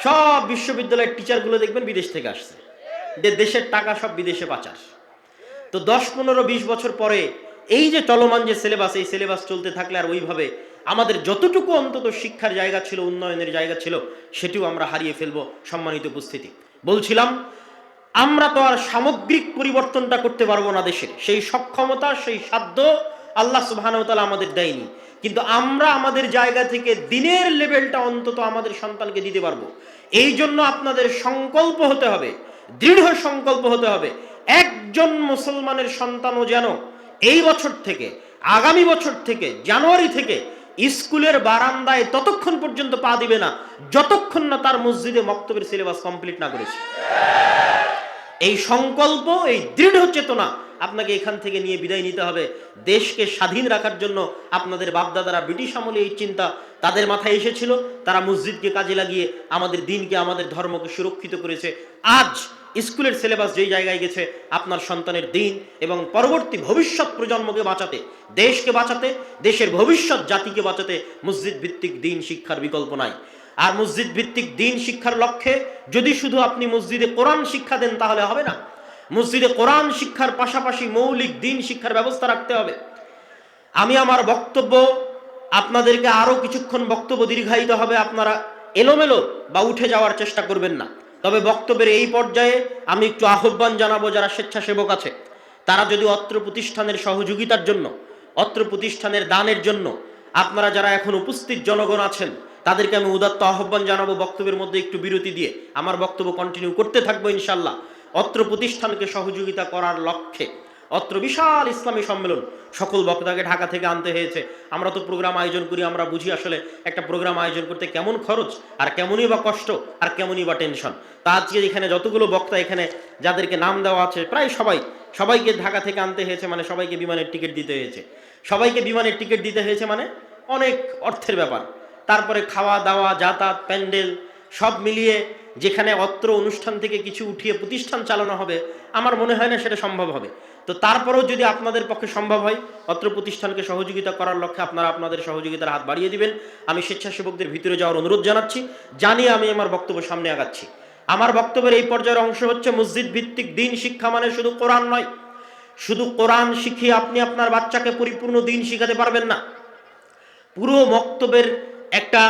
সব বিশ্ববিদ্যালয়ের টিচারগুলো দেখবেন বিদেশ থেকে আসছে, দেশের টাকা সব বিদেশে পাচার। তো 10, 15, 20 বছর পরে এই যে চলমান যে সিলেবাস, এই সিলেবাস চলতে থাকলে আর ওইভাবে আমাদের যতটুকু অন্তত শিক্ষার জায়গা ছিল, উন্নয়নের জায়গা ছিল, সেটিও আমরা হারিয়ে ফেলবো। সম্মানিত উপস্থিতি, বলছিলাম আমরা তো আর সামগ্রিক পরিবর্তনটা করতে পারবো না, দেশের সেই সক্ষমতা, সেই সাধ্য আল্লাহ সুবহানাহু ওয়া তাআলা আমাদের দেয়নি, কিন্তু আমরা আমাদের জায়গা থেকে দিনের লেভেলটা অন্তত আমাদের সন্তানকে দিতে পারবো। এই জন্য আপনাদের সংকল্প হতে হবে, দৃঢ় সংকল্প হতে হবে, একজন মুসলমানের সন্তানও যেন এই বছর থেকে, আগামী বছর থেকে, জানুয়ারি থেকে স্কুলের বারান্দায় ততক্ষণ পর্যন্ত পা দিবে না যতক্ষণ না তার মসজিদে মক্তবের সিলেবাস কমপ্লিট না করেছে। এই সংকল্প, এই দৃঢ় চেতনা আপনাকে এখান থেকে নিয়ে বিদায় নিতে হবে। দেশকে স্বাধীন রাখার জন্য আপনাদের বাপদাদারা ব্রিটিশ আমলে এই চিন্তা তাদের মাথায় এসেছিল, তারা মসজিদকে কাজে লাগিয়ে আমাদের দিনকে, আমাদের ধর্মকে সুরক্ষিত করেছে। আজ স্কুলের সিলেবাস যেই জায়গায় গেছে, আপনার সন্তানের দিন এবং পরবর্তী ভবিষ্যৎ প্রজন্মকে বাঁচাতে, দেশকে বাঁচাতে, দেশের ভবিষ্যৎ জাতিকে বাঁচাতে মসজিদ ভিত্তিক দিন শিক্ষার বিকল্প নাই। আর মসজিদ ভিত্তিক দিন শিক্ষার লক্ষ্যে যদি শুধু আপনি মসজিদে কোরআন শিক্ষা দেন তাহলে হবে না। মসজিদে কোরআন শিক্ষার পাশাপাশি মৌলিক দিন শিক্ষার ব্যবস্থা রাখতে হবে। আমি আমার বক্তব্য আপনাদেরকে আরো কিছুক্ষণ বক্তব্য দীর্ঘায়িত হবে, আপনারা এলোমেলো বা উঠে যাওয়ার চেষ্টা করবেন না। তবে বক্তব্যের এই পর্যায়ে আমি একটু আহ্বান জানাবো, যারা স্বেচ্ছাসেবক আছে তারা যদি অত্র প্রতিষ্ঠানের সহযোগিতার জন্য, অত্র প্রতিষ্ঠানের দানের জন্য, আপনারা যারা এখন উপস্থিত জনগণ আছেন তাদেরকে আমি উদাত্ত আহ্বান জানাবো, বক্তব্যের মধ্যে একটু বিরতি দিয়ে আমার বক্তব্য কন্টিনিউ করতে থাকবো ইনশাল্লাহ। অত্র প্রতিষ্ঠানকে সহযোগিতা করার লক্ষ্যে অত্র বিশাল ইসলামী সম্মেলন, সকল বক্তাকে ঢাকা থেকে আনতে হয়েছে। আমরা তো প্রোগ্রাম আয়োজন করি, আমরা বুঝি আসলে একটা প্রোগ্রাম আয়োজন করতে কেমন খরচ, আর কেমনই বা কষ্ট, আর কেমনই বা টেনশন। তা আজকে এখানে যতগুলো বক্তা এখানে যাদেরকে নাম দেওয়া আছে, প্রায় সবাইকে ঢাকা থেকে আনতে হয়েছে, মানে সবাইকে বিমানের টিকিট দিতে হয়েছে। সবাইকে বিমানের টিকিট দিতে হয়েছে মানে অনেক অর্থের ব্যাপার। তারপরে খাওয়া দাওয়া, যাতায়াত, প্যান্ডেল সব মিলিয়ে যেখানে অত্র অনুষ্ঠান থেকে কিছু উঠিয়ে প্রতিষ্ঠান চালানো হবে, আমার মনে হয় না সেটা সম্ভব হবে। তো তারপরেও যদি আপনাদের পক্ষে সম্ভব হয়, অত্র প্রতিষ্ঠানকে সহযোগিতা করার লক্ষ্যে আপনারা আপনাদের সহযোগিতার হাত বাড়িয়ে দিবেন। আমি স্বেচ্ছাসেবকদের ভিতরে যাওয়ার অনুরোধ জানাচ্ছি, জানিয়ে আমি আমার বক্তব্য সামনে আগাচ্ছি। আমার বক্তব্যের এই পর্যায়ের অংশ হচ্ছে মসজিদ ভিত্তিক দিন শিক্ষা মানে শুধু কোরআন নয়। শুধু কোরআন শিখিয়ে আপনি আপনার বাচ্চাকে পরিপূর্ণ দিন শিখাতে পারবেন না। পুরো বক্তব্যের একটা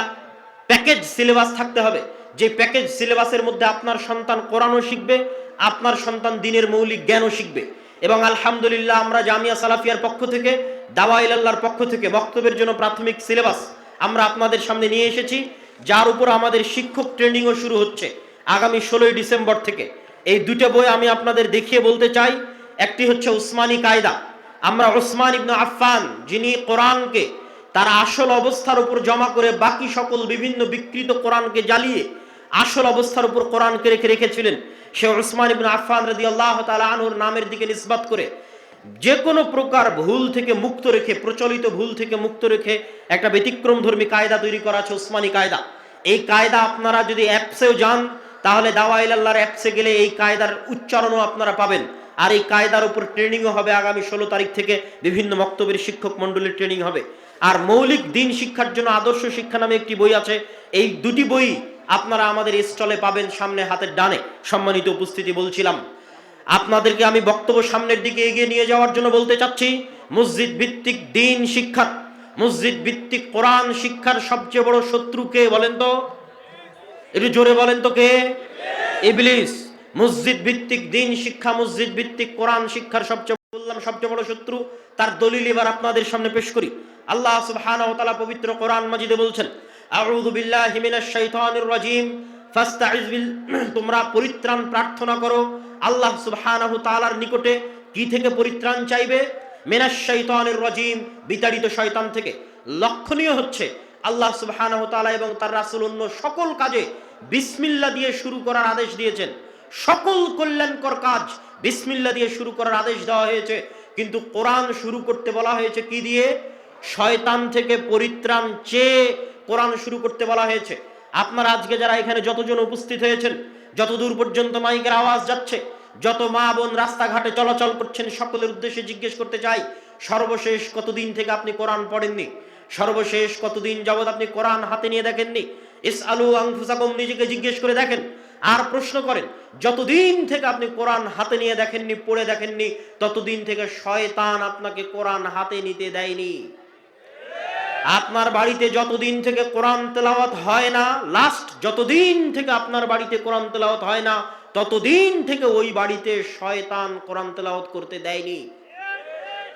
প্যাকেজ সিলেবাস থাকতে হবে, যে প্যাকেজ সিলেবাসের মধ্যে আপনার সন্তান কোরআনও শিখবে, আপনার সন্তান দিনের মৌলিক জ্ঞানও শিখবে। এবং আলহামদুলিল্লাহ আমরা জামিয়া সালাফিয়ার পক্ষ থেকে, দাওয়া ইলাল্লাহর পক্ষ থেকে বক্তব্যের জন্য প্রাথমিক সিলেবাস আমরা আপনাদের সামনে নিয়ে এসেছি, যার উপর আমাদের শিক্ষক ট্রেনিংও শুরু হচ্ছে আগামী 16ই ডিসেম্বর থেকে। এই দুটো বই আমি আপনাদের দেখিয়ে বলতে চাই। একটি হচ্ছে উসমানী কায়দা। আমরা উসমান ইবনে আফফান, যিনি কোরআনকে তার আসল অবস্থার উপর জমা করে বাকি সকল বিভিন্ন বিকৃত কোরআনকে জ্বালিয়ে আসল অবস্থার উপর কোরআনকে রেখেছিলেন, সে উসমান ইবনে আফফান রাদিয়াল্লাহু তাআলা আনহুর নামের দিকে নিসবত করে যে কোনো প্রকার ভুল থেকে মুক্ত রেখে, প্রচলিত ভুল থেকে মুক্ত রেখে একটা ব্যতিক্রমধর্মী কায়দা তৈরি করা আছে উসমানী কায়দা। এই কায়দা আপনারা যদি অ্যাপসেও যান তাহলে দাওয়া ইলাল্লাহর অ্যাপসে গেলে এই কায়দার উচ্চারণও আপনারা পাবেন। আর এই কায়দার উপর ট্রেনিংও হবে আগামী 16 তারিখ থেকে, বিভিন্ন মক্তবের শিক্ষক মন্ডলীর ট্রেনিং হবে। আর মৌলিক দিন শিক্ষার জন্য আদর্শ শিক্ষা নামে একটি বই আছে, এই দুটি বই আপনারা আমাদের স্টলে পাবেন, সামনে হাতের ডানে। সম্মানিত উপস্থিতি, বলছিলাম আপনাদেরকে আমি বক্তব্য সামনের দিকে এগিয়ে নিয়ে যাওয়ার জন্য বলতে চাচ্ছি, মসজিদ ভিত্তিক দিন শিক্ষা, মসজিদ ভিত্তিক কোরআন শিক্ষার সবচেয়ে বড় শত্রু কে বলেন তো? একটু জোরে বলেন তো কে? ইবলিস। মসজিদ ভিত্তিক দিন শিক্ষা, মসজিদ ভিত্তিক কোরআন শিক্ষার সবচেয়ে বড় শত্রু। তার দলিল এবার আপনাদের সামনে পেশ করি। আল্লাহ সুবহানাহু ওয়া তাআলা পবিত্র কোরআন মাজিদে বলছেন, আউযু বিল্লাহি মিনাশ শাইতানির রাজিম ফাস্তাইজ বিল, তোমরা পরিত্রাণ প্রার্থনা করো আল্লাহ সুবহানাহু তাআলার নিকটে। কি থেকে পরিত্রাণ চাইবে? মিনাশ শাইতানির রাজিম, বিতাড়িত শয়তান থেকে। লক্ষণীয় হচ্ছে আল্লাহ সুবহানাহু তাআলা এবং তার রাসূল অন্য সকল কাজে বিসমিল্লাহ দিয়ে শুরু করার আদেশ দিয়েছেন। সকল কল্যাণকর কাজ বিসমিল্লাহ দিয়ে শুরু করার আদেশ দেওয়া হয়েছে, কিন্তু কোরআন শুরু করতে বলা হয়েছে কি দিয়ে? শয়তান থেকে পরিত্রাণ চেয়ে কোরআন শুরু করতে বলা হয়েছে। আপনারা আজকে যারা এখানে যতজন উপস্থিত হয়েছেন, যতদূর পর্যন্ত মাইকের আওয়াজ যাচ্ছে, যত মা বোন রাস্তাঘাটে চলাচল করছেন, সকলের উদ্দেশ্যে জিজ্ঞেস করতে চাই, সর্বশেষ কতদিন থেকে আপনি কোরআন পড়েননি? সর্বশেষ কতদিন যাবত আপনি কোরআন হাতে নিয়ে দেখেননি? ইসআলু আনফুসাকুম, নিজেকে জিজ্ঞেস করে দেখেন। আর প্রশ্ন করেন, যতদিন থেকে আপনি কোরআন হাতে নিয়ে দেখেননি, পড়ে দেখেননি, ততদিন থেকে শয়তান আপনাকে কোরআন হাতে নিতে দেয়নি। আপনার বাড়িতে যতদিন থেকে কোরআন তেলাওয়াত হয় না, লাস্ট যতদিন থেকে আপনার বাড়িতে কোরআন তেলাওয়াত হয় না, ততদিন থেকে ওই বাড়িতে শয়তান কোরআন তেলাওয়াত করতে দেয়নি।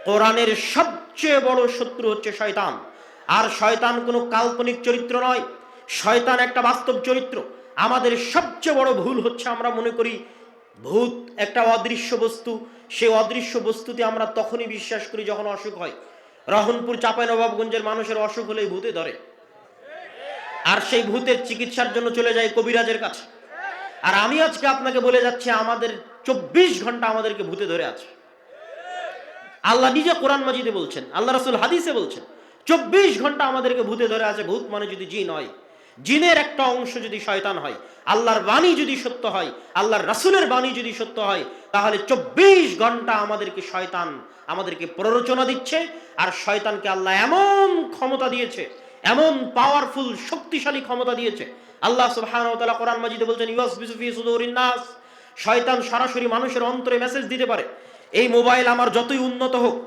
কোরআনের সবচেয়ে বড় শত্রু হচ্ছে শয়তান। আর শয়তান কোনো কাল্পনিক চরিত্র নয়, শয়তান একটা বাস্তব চরিত্র। আমাদের সবচেয়ে বড় ভুল হচ্ছে আমরা মনে করি ভূত একটা অদৃশ্য বস্তু, সেই অদৃশ্য বস্তুতে আমরা তখনই বিশ্বাস করি যখন অসুখ হয়। রহনপুর চাঁপাইনবাবগঞ্জের মানুষের অসুখ হলেই ভূতে ধরে, আর সেই ভূতের চিকিৎসার জন্য চলে যায় কবিরাজের কাছে। আর আমি আজকে আপনাকে বলে যাচ্ছি, আমাদের 24 ঘন্টা আমাদেরকে ভূতে ধরে আছে। আল্লাহ নিজে কোরআন মাজিদে বলছেন, আল্লাহ রাসূল হাদিসে বলছেন, 24 ঘন্টা আমাদেরকে ভূতে ধরে আছে। ভূত মানে যদি জিন হয়, জিনের একটা অংশ যদি শয়তান হয়, আল্লাহর বাণী যদি সত্য হয়, আল্লাহর রাসূলের বাণী যদি সত্য হয়, তাহলে 24 ঘন্টা আমাদেরকে শয়তান আমাদেরকে প্ররোচনা দিচ্ছে। আর শয়তানকে আল্লাহ এমন ক্ষমতা দিয়েছে, এমন পাওয়ারফুল শক্তিশালী ক্ষমতা দিয়েছে। আল্লাহ সুবহানাহু ওয়া তাআলা কোরআন মাজিদে বলছেন, ইউসবিসু ফি সুদুরিন নাস, শয়তান সরাসরি মানুষের অন্তরে মেসেজ দিতে পারে। এই মোবাইল আমার যতই উন্নত হোক,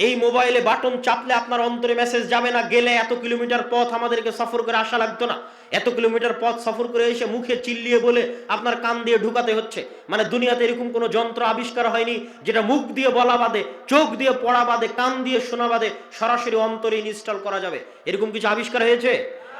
এই মোবাইলে বাটন চাপলে আপনার অন্তরে মেসেজ যাবে না। গেলে এত কিলোমিটার পথ আমাদেরকে সফর করে আসা লাগতো না, এত কিলোমিটার পথ সফর করে এসে মুখে চিল্লিয়ে বলে আপনার কান দিয়ে ঢুকাতে হচ্ছে। মানে দুনিয়াতে এরকম কোনো যন্ত্র আবিষ্কার হয়নি যেটা মুখ দিয়ে বলা বাদে, চোখ দিয়ে পড়া বাদে, কান দিয়ে শোনা বাদে সরাসরি অন্তরে ইনস্টল করা যাবে। এরকম কিছু আবিষ্কার হয়েছে?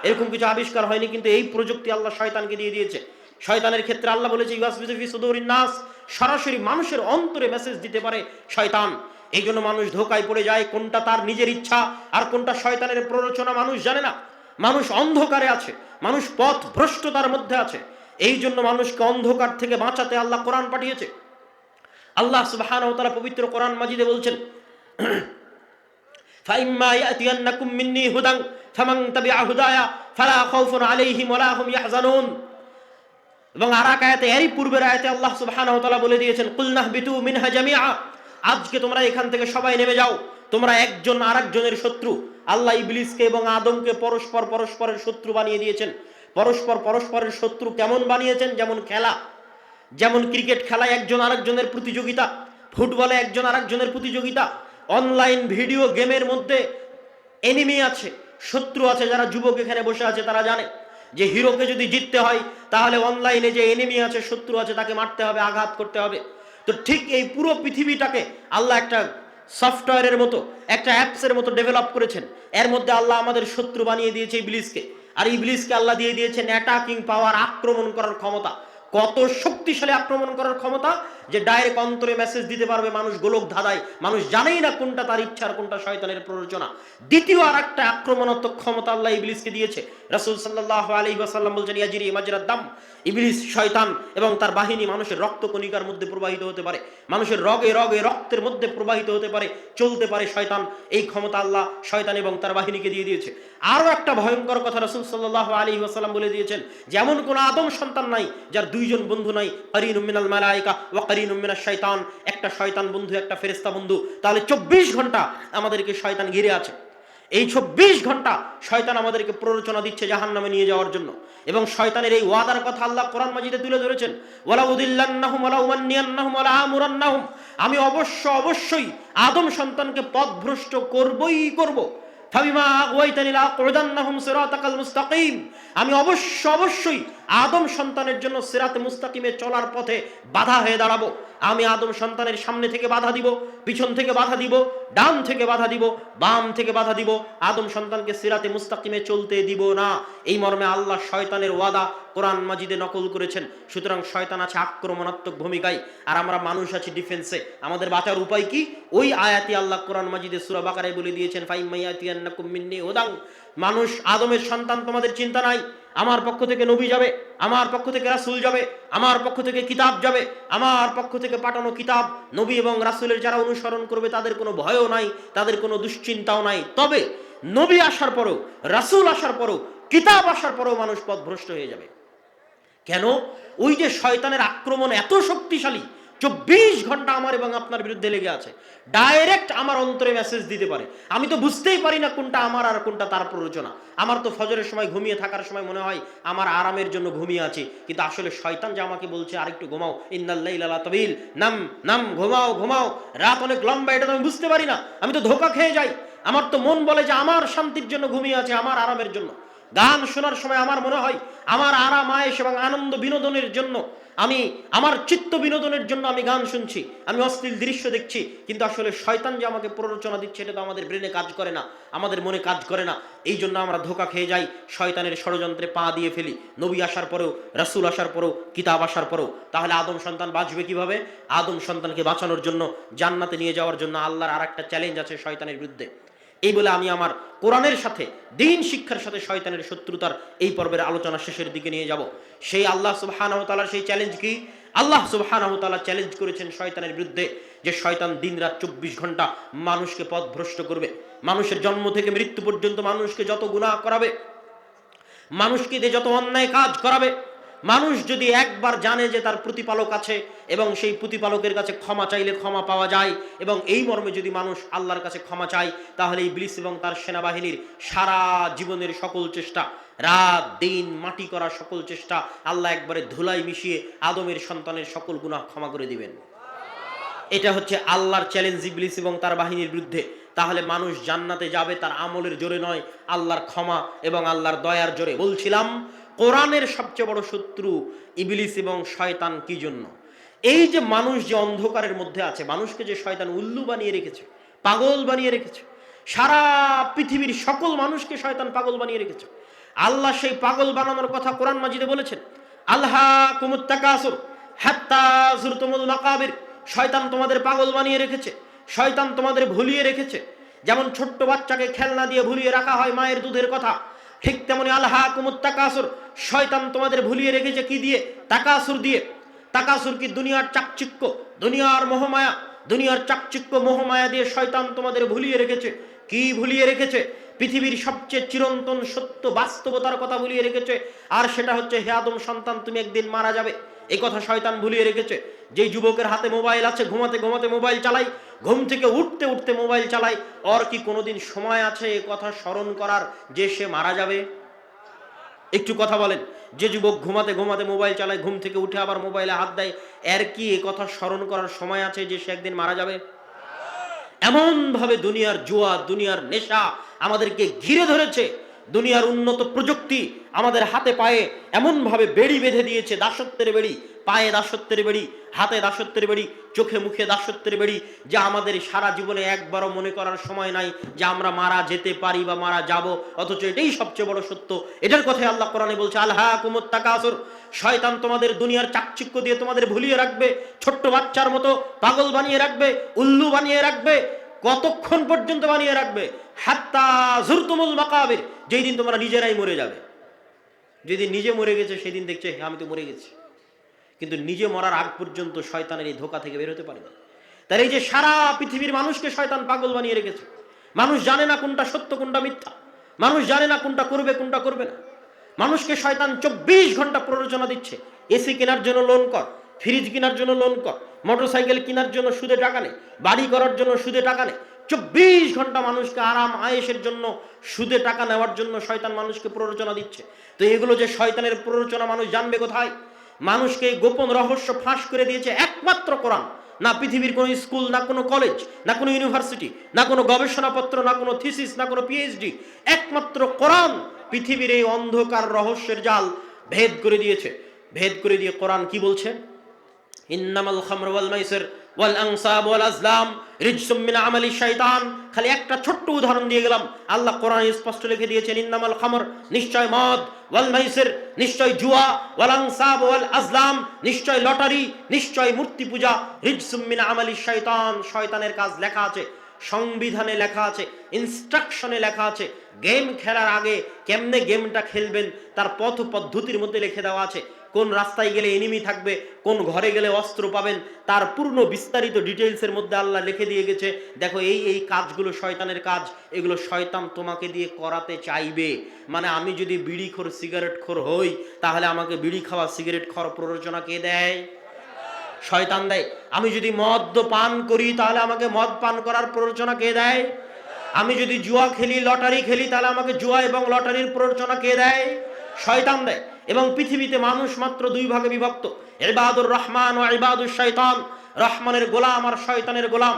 এরকম কিছু আবিষ্কার হয়নি, কিন্তু এই প্রযুক্তি আল্লাহ শয়তানকে দিয়ে দিয়েছে। শয়তানের ক্ষেত্রে আল্লাহ বলেছে, ইউসবিসু ফি সুদুরিন নাস, সরাসরি মানুষের অন্তরে মেসেজ দিতে পারে শয়তান। এই জন্য মানুষ ধোকায় পড়ে যায়, কোনটা তার নিজের ইচ্ছা আর কোনটা শয়তানের প্ররোচনা মানুষ জানে না। মানুষ অন্ধকারে আছে, মানুষ পথ ভ্রষ্টতার মধ্যে আছে। এই জন্য মানুষকে অন্ধকার থেকে বাঁচাতে আল্লাহ কোরআন পাঠিয়েছে। আল্লাহ সুবহানাহু ওয়া তাআলা পবিত্র কোরআন মাজিদে বলছেন, ফাইম্মা ইয়াতিয়ান্নাকুম মিন্নী হুদান ফামান তাবিআ হুদায়া ফালা খাউফুন আলাইহিম ওয়ালা হুম ইয়াহজানুন। এবং আর এক আয়াতে, এরই পূর্বের আয়াতে আল্লাহ সুবহানাহু ওয়া তাআলা বলে দিয়েছেন, কুল নাহবিতু মিনহা জামিআ, আজকে তোমরা এখান থেকে সবাই নেমে যাও, তোমরা একজন আরেকজনের শত্রু। আল্লাহ ইবলিসকে এবং আদমকে পরস্পরের শত্রু বানিয়ে দিয়েছেন। পরস্পরের শত্রু কেমন বানিয়েছেন? যেমন খেলা, যেমন ক্রিকেট খেলায় একজন আরেকজনের প্রতিযোগিতা, ফুটবলে একজন আরেকজনের প্রতিযোগিতা, অনলাইন ভিডিও গেমের মধ্যে এনিমি আছে, শত্রু আছে। যারা যুবক এখানে বসে আছে তারা জানে যে হিরোকে যদি জিততে হয়, তাহলে অনলাইনে যে এনিমি আছে, শত্রু আছে, তাকে মারতে হবে, আঘাত করতে হবে। তো ঠিক এই পুরো পৃথিবীটাকে আল্লাহ একটা সফটওয়্যারের মতো, একটা অ্যাপসের মতো ডেভেলপ করেছেন। এর মধ্যে আল্লাহ আমাদের শত্রু বানিয়ে দিয়েছে ইবলিসকে। আর ইবলিসকে আল্লাহ দিয়ে দিয়েছেন অ্যাটাকিং পাওয়ার, আক্রমণ করার ক্ষমতা। কত শক্তিশালী আক্রমণ করার ক্ষমতা যে ডাইরেক্ট অন্তরে মেসেজ দিতে পারবে। মানুষ গোলক ধাঁধায়, মানুষ জানেই না কোনটা তার ইচ্ছার, কোনটা শয়তানের প্ররোচনা। দ্বিতীয় আর একটা আক্রমণাত্মক ক্ষমতা আল্লাহ ইবলিসকে দিয়েছে। রাসূল সাল্লাল্লাহু আলাইহি ওয়াসাল্লাম বলছেন, ইয়াজরি মাজরাদ দাম, ইবলিস শয়তান এবং তার বাহিনী মানুষের রক্ত কণিকার মধ্যে প্রবাহিত হতে পারে, মানুষের রগে রগে রক্তের মধ্যে প্রবাহিত হতে পারে, চলতে পারে শয়তান। এই ক্ষমতা আল্লাহ শয়তান এবং তার বাহিনীকে দিয়ে দিয়েছে। আরো একটা ভয়ঙ্কর কথা রাসূল সাল্লাল্লাহু আলাইহি ওয়াসাল্লাম বলে দিয়েছেন, যেমন কোন আদম সন্তান নাই যার দুইজন বন্ধু নাই, কারিনুম মিনাল মালায়েকা ওয়া কারিনুম মিনাশ শাইতান, একটা শয়তান বন্ধু, একটা ফেরেশতা বন্ধু। তাহলে 24 ঘন্টা আমাদেরকে শয়তান ঘিরে আছে। এই 24 ঘন্টা শয়তান আমাদেরকে প্ররোচনা দিচ্ছে জাহান্নামে নিয়ে যাওয়ার জন্য। এবং শয়তানের এই ওয়াদার কথা আল্লাহ কোরআন মাজিদে তুলে ধরেছেন, ওয়ালা উদিল্লান্নাহুম ওয়ালা উমান্নিয়ান্নাহুম ওয়ালা আমুরান্নাহুম, আমি অবশ্যই আদম সন্তানকে পথভ্রষ্ট করবই করব। ফাবিমা আগওয়াইতানি লাআকুদান্নাহুম সিরাতাকাল মুস্তাকিম, আমি অবশ্যই আদম সন্তানের জন্য সিরাতে মুস্তাকিমে চলার পথে বাধা হয়ে দাঁড়াবো। আমি আদম সন্তানের সামনে থেকে বাধা দিব, পিছন থেকে বাধা দিব, ডান থেকে বাধা দিব, বাম থেকে বাধা দিব, আদম সন্তানকে সিরাতে মুস্তাকিমে চলতে দিব না। এই মর্মে আল্লাহ শয়তানের ওয়াদা কোরআন মাজিদে নকল করেছেন। সুতরাং শয়তান আছে আক্রমণাত্মক ভূমিকায়, আর আমরা মানুষ আছি ডিফেন্সে। আমাদের বাঁচার উপায় কি? ওই আয়াতি আল্লাহ কোরআন মাজিদে সূরা বাকারায় বলে দিয়েছেন, ফাইম্মায়াতিয়ান্নাকুম মিন্নি হুদান, মানুষ আদমের সন্তান তোমাদের চিন্তা নাই, আমার পক্ষ থেকে নবী যাবে, আমার পক্ষ থেকে রাসূল যাবে, আমার পক্ষ থেকে কিতাব যাবে, আমার পক্ষ থেকে পাঠানো কিতাব, নবী এবং রাসূলের যারা অনুসরণ করবে তাদের কোনো ভয়ও নাই, তাদের কোনো দুশ্চিন্তাও নাই। তবে নবী আসার পরেও, রাসূল আসার পরেও, কিতাব আসার পরেও মানুষ পথভ্রষ্ট হয়ে যাবে। কেন? ওই যে শয়তানের আক্রমণ এত শক্তিশালী, 24 ঘন্টা আমার এবং আপনার বিরুদ্ধে লেগে আছে। ডাইরেক্ট আমার অন্তরে মেসেজ দিতে পারে, আমি তো বুঝতেই পারি না কোনটা আমার আর কোনটা তার প্ররোচনা। আমার তো ফজরের সময় ঘুমিয়ে থাকার সময় মনে হয় আমার আরামের জন্য ঘুমিয়ে আছি, কিন্তু আসলে শয়তান যে আমাকে বলছে আরেকটু ঘুমাও, ইন্নাল লাইলা লা তাবিল, নাম নাম, ঘুমাও ঘুমাও, রাত অনেক লম্বা, এটা তো আমি বুঝতে পারি না। আমি তো ধোঁকা খেয়ে যাই। আমার তো মন বলে যে আমার শান্তির জন্য ঘুমিয়ে আছে, আমার আরামের জন্য। গান শোনার সময় আমার মনে হয় আমার আরাম আয়েশ এবং আনন্দ বিনোদনের জন্য, আমি আমার চিত্ত বিনোদনের জন্য আমি গান শুনছি, আমি অশ্লীল দৃশ্য দেখছি। কিন্তু আসলে শয়তান যে আমাকে প্ররোচনা দিচ্ছে এটা তো আমাদের ব্রেনে কাজ করে না, আমাদের মনে কাজ করে না। এই জন্য আমরা ধোঁকা খেয়ে যাই, শয়তানের ষড়যন্ত্রে পা দিয়ে ফেলি। নবী আসার পরেও, রাসূল আসার পরেও, কিতাব আসার পরেও। তাহলে আদম সন্তান বাঁচবে কিভাবে? আদম সন্তানকে বাঁচানোর জন্য, জান্নাতে নিয়ে যাওয়ার জন্য আল্লাহর আরেকটা চ্যালেঞ্জ আছে শয়তানের বিরুদ্ধে। এই বলে আমি আমার কোরআনের সাথে, দ্বীন শিক্ষার সাথে শয়তানের শত্রুতার এই পর্বের আলোচনা শেষের দিকে নিয়ে যাব। সেই আল্লাহ সুবহানাহু ওয়া তাআলার সেই চ্যালেঞ্জ কি? আল্লাহ সুবহানাহু ওয়া তাআলা চ্যালেঞ্জ করেছেন শয়তানের বিরুদ্ধে যে শয়তান দিনরাত 24 ঘন্টা মানুষকে পথভ্রষ্ট করবে। মানুষের জন্ম থেকে মৃত্যু পর্যন্ত মানুষকে যত গুনাহ করাবে, মানুষকে দিয়ে যত অন্যায় কাজ করাবে, মানুষ যদি একবার জানে যে তার প্রতিপালক আছে এবং সেই প্রতিপালকের কাছে ক্ষমা চাইলে ক্ষমা পাওয়া যায়, এবং এই মর্মে যদি মানুষ আল্লাহর কাছে ক্ষমা চায়, তাহলে ইবলিস এবং তার সেনাবাহিনীর সারা জীবনের সকল চেষ্টা, রাত দিন মাটি করা সকল চেষ্টা, আল্লাহ একবারে ধুলাই মিশিয়ে আদমের সন্তানের সকল গুনাহ ক্ষমা করে দিবেন। এটা হচ্ছে আল্লাহর চ্যালেঞ্জ ইবলিস এবং তার বাহিনীর বিরুদ্ধে। তাহলে মানুষ জান্নাতে যাবে তার আমলের জোরে নয়, আল্লাহর ক্ষমা এবং আল্লাহর দয়ার জোরে। বলছিলাম কোরআনের সবচেয়ে বড় শত্রু ইবলিস এবং শয়তান। কি জন্য? এই যে মানুষ যে অন্ধকারের মধ্যে আছে, মানুষকে যে শয়তান উল্লু বানিয়ে রেখেছে, পাগল বানিয়ে রেখেছে, সারা পৃথিবীর সকল মানুষকে শয়তান পাগল বানিয়ে রেখেছে। আল্লাহ সেই পাগল বানানোর কথা কোরআন মাজিদে বলেছেন, আলহাকুমুত তাকাসুর হাত্তা যুরতুমুল মাকাবির। শয়তান তোমাদের পাগল বানিয়ে রেখেছে, শয়তান তোমাদের ভুলিয়ে রেখেছে। যেমন ছোট্ট বাচ্চাকে খেলনা দিয়ে ভুলিয়ে রাখা হয় মায়ের দুধের কথা, ঠিক তেমনি আলহাকুমুত তাকাসুর, শয়তান তোমাদের ভুলিয়ে রেখেছে কি দিয়ে? তাকাসুর দিয়ে। তাকাসুর কি? দুনিয়ার চাকচিক্য, দুনিয়ার মোহমায়া, দুনিয়ার চাকচিক্য মোহমায়া দিয়ে শয়তান তোমাদের ভুলিয়ে রেখেছে। কি ভুলিয়ে রেখেছে? পৃথিবীর সবচেয়ে চিরন্তন সত্য বাস্তবতার কথা ভুলিয়ে রেখেছে, আর সেটা হচ্ছে হে আদম সন্তান তুমি একদিন মারা যাবে। এই কথা শয়তান ভুলিয়ে রেখেছে। যেই যুবকের হাতে মোবাইল আছে, ঘুমাতে ঘুমাতে মোবাইল চালাই, ঘুম থেকে উঠতে উঠতে মোবাইল চালাই, ওর কি কোনোদিন সময় আছে এ কথা স্মরণ করার যে সে মারা যাবে? একটু কথা বলেন। যে যুবক ঘুমাতে ঘুমাতে মোবাইল চালায়, ঘুম থেকে উঠে আবার মোবাইলে হাত দেয়, এর কি এ কথা স্মরণ করার সময় আছে যে সে একদিন মারা যাবে? এমন ভাবে দুনিয়ার জুয়া, দুনিয়ার নেশা আমাদেরকে ঘিরে ধরেছে, দুনিয়ার উন্নত প্রযুক্তি আমাদের হাতে পায়ে এমন ভাবে বেড়ি বেঁধে দিয়েছে, দাসত্বের বেড়ি, পায়ে দাসত্বের বেড়ি, হাতে দাসত্বের বেড়ি, চোখে মুখে দাসত্বের বেড়ি, যা আমাদের সারা জীবনে একবারও মনে করার সময় নাই যে আমরা মারা যেতে পারি বা মারা যাব। অথচ এটাই সবচেয়ে বড় সত্য। এটার কথাই আল্লাহ কোরআনে বলছে, আলহাকুমুত তাকাসুর, শয়তান তোমাদের দুনিয়ার চাকচিক্য দিয়ে তোমাদের ভুলিয়ে রাখবে, ছোট্ট বাচ্চার মতো পাগল বানিয়ে রাখবে, উল্লু বানিয়ে রাখবে। কতক্ষণ পর্যন্ত বানিয়ে রাখবে? হাত্তা যুরতুমুল মাকাবির, যেই দিন তোমরা নিজেরাই মরে যাবে। যেদিন নিজে মরে গেছে সেদিন দেখছে আমি তো মরে গেছি, কিন্তু নিজে মরার আগ পর্যন্ত শয়তানের এই ধোঁকা থেকে বের হতে পারে না। তার এই যে সারা পৃথিবীর মানুষকে শয়তান পাগল বানিয়ে রেখেছে, মানুষ জানে না কোনটা সত্য কোনটা মিথ্যা, মানুষ জানে না কোনটা করবে কোনটা করবে না। মানুষকে শয়তান 24 ঘন্টা প্ররোচনা দিচ্ছে, এসি কেনার জন্য লোন কর, ফ্রিজ কেনার জন্য লোন কর, মোটরসাইকেল কেনার জন্য সুদে টাকা নে, বাড়ি করার জন্য সুদে টাকা নে। 24 ঘন্টা মানুষকে আরাম আয়েশের জন্য সুদে টাকা নেওয়ার জন্য শয়তান মানুষকে প্ররোচনা দিচ্ছে। তো এগুলো যে শয়তানের প্ররোচনা, মানুষ জানবে কোথায়? মানুষকে গোপন রহস্য ফাঁস করে দিয়েছে একমাত্র কোরআন। না পৃথিবীর কোনো স্কুল, না কোনো কলেজ, না কোনো ইউনিভার্সিটি, না কোনো গবেষণাপত্র, না কোনো থিসিস, না কোনো পিএইচডি, একমাত্র কোরআন পৃথিবীর এই অন্ধকার রহস্যের জাল ভেদ করে দিয়েছে। ভেদ করে দিয়ে কোরআন কি বলছে? ইন্নামাল খামরু ওয়াল মাইসির ওয়াল আনসাব ওয়াল আজলাম রিজসুম মিন আমালি শাইতান। খালি একটা ছোট্ট উদাহরণ দিয়ে গেলাম। আল্লাহ কোরআনে স্পষ্ট লিখে দিয়েছেন, ইন্নামাল খামর, নিশ্চয় মদ, ওয়াল মাইসির, নিশ্চয় জুয়া, ওয়াল আনসাব ওয়াল আজলাম, নিশ্চয় লটারি, নিশ্চয় মূর্তি পূজা, রিজসুম মিন আমালি শাইতান, শয়তানের কাজ লেখা আছে, সংবিধানে লেখা আছে, ইনস্ট্রাকশনে লেখা আছে। গেম খেলার আগে কেমনে গেমটা খেলবেন তার পথ পদ্ধতির মধ্যে লিখে দেওয়া আছে। কোন রাস্তায় গেলে এনিমি থাকবে, কোন ঘরে গেলে অস্ত্র পাবেন, তার পূর্ণ বিস্তারিত ডিটেইলসের মধ্যে আল্লাহ লিখে দিয়ে গেছে। দেখো এই এই কাজগুলো শয়তানের কাজ, এগুলো শয়তান তোমাকে দিয়ে করাতে চাইবে। মানে আমি যদি বিড়িখোর, সিগারেটখোর হই, তাহলে আমাকে বিড়ি খাওয়া, সিগারেট খাওয়ার প্ররোচনা কে দেয়? শয়তান দেয়। আমি যদি মদ পান করি, তাহলে আমাকে মদ পান করার প্ররোচনা কে দেয়? আমি যদি জুয়া খেলি, লটারি খেলি, তাহলে আমাকে জুয়া এবং লটারির প্ররোচনা কে দেয়? শয়তান দেয়। এবং পৃথিবীতে মানুষ মাত্র দুই ভাগে বিভক্ত, ইবাদুর রহমান ও ইবাদুর শয়তান। রহমানের গোলাম আর শয়তানের গোলাম।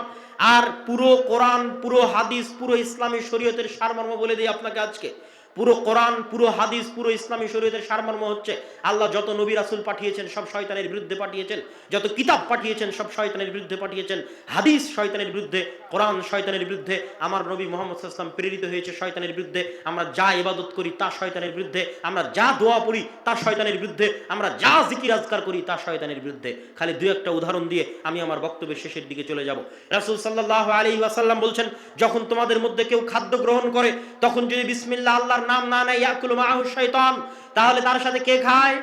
আর পুরো কোরআন, পুরো হাদিস, পুরো ইসলামী শরীয়তের সারমর্ম বলে দিই আপনাকে আজকে। পুরো কোরআন, পুরো হাদিস, পুরো ইসলামী শরীয়তের সারমর্ম হচ্ছে, আল্লাহ যত নবী রাসূল পাঠিয়েছেন সব শয়তানের বিরুদ্ধে পাঠিয়েছেন, যত কিতাব পাঠিয়েছেন সব শয়তানের বিরুদ্ধে পাঠিয়েছেন। হাদিস শয়তানের বিরুদ্ধে, কোরআন শয়তানের বিরুদ্ধে, আমার নবী মুহাম্মদ সাল্লাল্লাহু আলাইহি ওয়াসাল্লাম প্রেরিত হয়েছে শয়তানের বিরুদ্ধে। আমরা যা ইবাদত করি তা শয়তানের বিরুদ্ধে, আমরা যা দোয়া পড়ি তা শয়তানের বিরুদ্ধে, আমরা যা জিকির আজকার করি তা শয়তানের বিরুদ্ধে। খালি দুই একটা উদাহরণ দিয়ে আমি আমার বক্তব্যের শেষের দিকে চলে যাব। রাসূল সাল্লাল্লাহু আলাইহি ওয়াসাল্লাম বলছেন, যখন তোমাদের মধ্যে কেউ খাদ্য গ্রহণ করে, তখন যদি বিসমিল্লাহ, আল্লাহর নাম না নেয়, ইয়াকুলু মাআহু শাইতান, তাহলে তার সাথে কে খায়?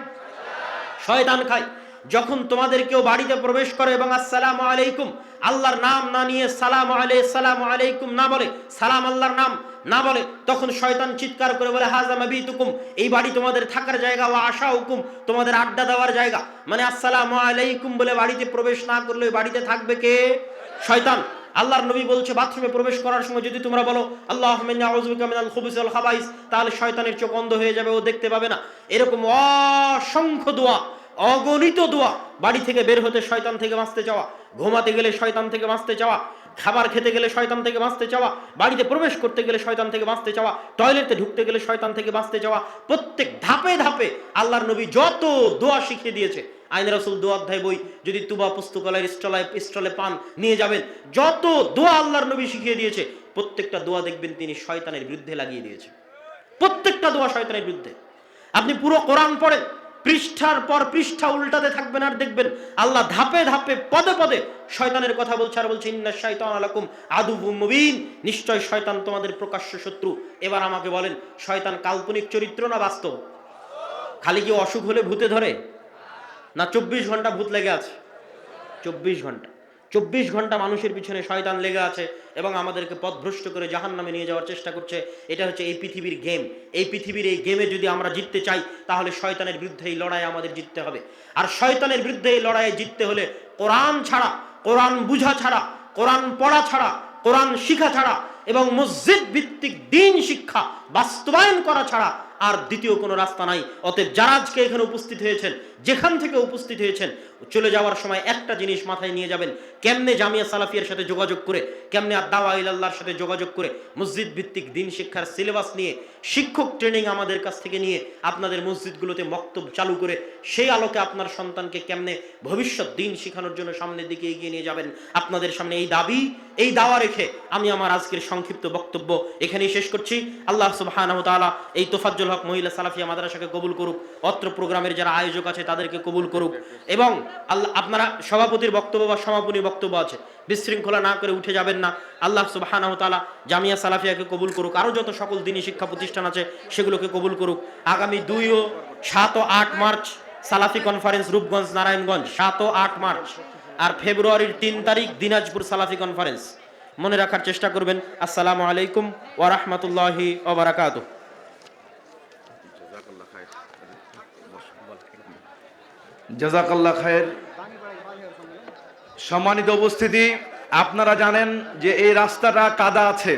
শয়তান খায়। যখন তোমাদের কেউ বাড়িতে প্রবেশ করে এবং আসসালামু আলাইকুম, আল্লাহর নাম না নিয়ে সালামু আলাইকুম না বলে, সালাম আল্লাহর নাম না বলে, তখন শয়তান চিৎকার করে বলে, হাযা মাবিতুকুম, এই বাড়ি তোমাদের থাকার জায়গা, ওয়া আশাউকুম, তোমাদের আড্ডা দেওয়ার জায়গা। মানে আসসালামু আলাইকুম বলে বাড়িতে প্রবেশ না করলে বাড়িতে থাকবে কে? শয়তান। আল্লাহর নবী বলছে, বাথরুমে প্রবেশ করার সময় যদি তোমরা বলো আল্লাহুম্মা ইন্নী আউযু বিকা মিনাল খুবুসি ওয়াল খাবাইস, তাহলে শয়তানের চোখ অন্ধ হয়ে যাবে, ও দেখতে পাবে না। এরকম অসংখ্য দোয়া, অগণিত দোয়া। বাড়ি থেকে বের হতে শয়তান থেকে বাঁচতে চাওয়া, ঘুমাতে গেলে শয়তান থেকে বাঁচতে চাওয়া, খাবার খেতে গেলে শয়তান থেকে বাঁচতে চাওয়া, বাড়িতে প্রবেশ করতে গেলে শয়তান থেকে বাঁচতে চাওয়া, টয়লেটে ঢুকতে গেলে শয়তান থেকে বাঁচতে চাওয়া। প্রত্যেক ধাপে ধাপে আল্লাহর নবী যত দোয়া শিখিয়ে দিয়েছে, আইন রাসূল দোয়া অধ্যায় বই যদি তুবা পুস্তকালয়ের স্টলে পান, নিয়ে যাবেন। যত দোয়া আল্লাহর নবী শিখিয়ে দিয়েছে, প্রত্যেকটা দোয়া দেখবেন তিনি শয়তানের বিরুদ্ধে লাগিয়ে দিয়েছে। প্রত্যেকটা দোয়া শয়তানের বিরুদ্ধে। আপনি পুরো কোরআন পড়েন, পৃষ্ঠার পর পৃষ্ঠা উল্টাতে থাকবেন, আর দেখবেন আল্লাহ ধাপে ধাপে পদে পদে শয়তানের কথা বলছে, আর বলছে ইন্নাশ শাইতানা লাকুম আদুউম মুবিন, নিশ্চয় শয়তান তোমাদের প্রকাশ্য শত্রু। এবার আমাকে বলেন, শয়তান কাল্পনিক চরিত্র না বাস্তব? খালি কি অসুখ হলে ভূতে ধরে? না 24 ঘন্টা ভূত লেগে আছে? 24 ঘন্টা মানুষের পিছনে শয়তান লেগে আছে এবং আমাদেরকে পথভ্রষ্ট করে জাহান্নামে নিয়ে যাওয়ার চেষ্টা করছে। এটা হচ্ছে এই পৃথিবীর গেম। এই পৃথিবীর এই গেমে যদি আমরা জিততে চাই, তাহলে শয়তানের বিরুদ্ধে এই লড়াই আমাদের জিততে হবে। আর শয়তানের বিরুদ্ধে এই লড়াইয়ে জিততে হলে কোরআন ছাড়া, কোরআন বুঝা ছাড়া, কোরআন পড়া ছাড়া, কোরআন শিখা ছাড়া এবং মসজিদ ভিত্তিক দ্বীন শিক্ষা বাস্তবায়ন করা ছাড়া আর দ্বিতীয় কোনো রাস্তা নাই। অতএব যারা আজকে এখানে উপস্থিত হয়েছেন, যেখান থেকে উপস্থিত হয়েছেন, চলে যাওয়ার সময় একটা জিনিস মাথায় নিয়ে যাবেন, কেমনে জামিয়া সালাফিয়ার সাথে যোগাযোগ করে, কেমনে দাওয়া ইলাল্লাহর সাথে যোগাযোগ করে মসজিদ ভিত্তিক দ্বীন শিক্ষার সিলেবাস নিয়ে, শিক্ষক ট্রেনিং আমাদের কাছ থেকে নিয়ে আপনাদের মসজিদগুলোতে মক্তব চালু করে সেই আলোকে আপনার সন্তানকে কেমনে ভবিষ্যৎ দ্বীন শেখানোর জন্য সামনের দিকে এগিয়ে নিয়ে যাবেন, আপনাদের সামনে এই দাবি, এই দাওয়া রেখে আমি আমার আজকের সংক্ষিপ্ত বক্তব্য এখানেই শেষ করছি। আল্লাহ সুবহানাহু ওয়া তাআলা এই তোফাজ্জল হক মহিলা সালাফিয়া মাদ্রাসাকে কবুল করুক, অত্র প্রোগ্রামের যারা আয়োজক আছে তাদেরকে কবুল করুক, এবং আল্লাহ আপনারা সভাপতির বক্তব্য বা সমাপনী বক্তব্য আছে, বিশৃঙ্খলা না করে উঠে যাবেন না। আল্লাহ সুবহানাহু ওয়া তাআলা জামিয়া সালাফিয়াকে কবুল করুক, আরও যত সকল দ্বীনি শিক্ষা প্রতিষ্ঠান আছে সেগুলোকে কবুল করুক। আগামী 2 ও 7 ও 8 মার্চ সালাফি কনফারেন্স রূপগঞ্জ নারায়ণগঞ্জ, 7 ও 8 মার্চ, আর ফেব্রুয়ারির 3 তারিখ দিনাজপুর সালাফি কনফারেন্স। মনে রাখার চেষ্টা করবেন। আসসালামু আলাইকুম ওয়া রাহমাতুল্লাহি ওয়া বারাকাতুহু। জাযাকাল্লাহ খায়ের। সম্মানিত উপস্থিতি, আপনারা জানেন যে এই রাস্তাটা কাদা আছে।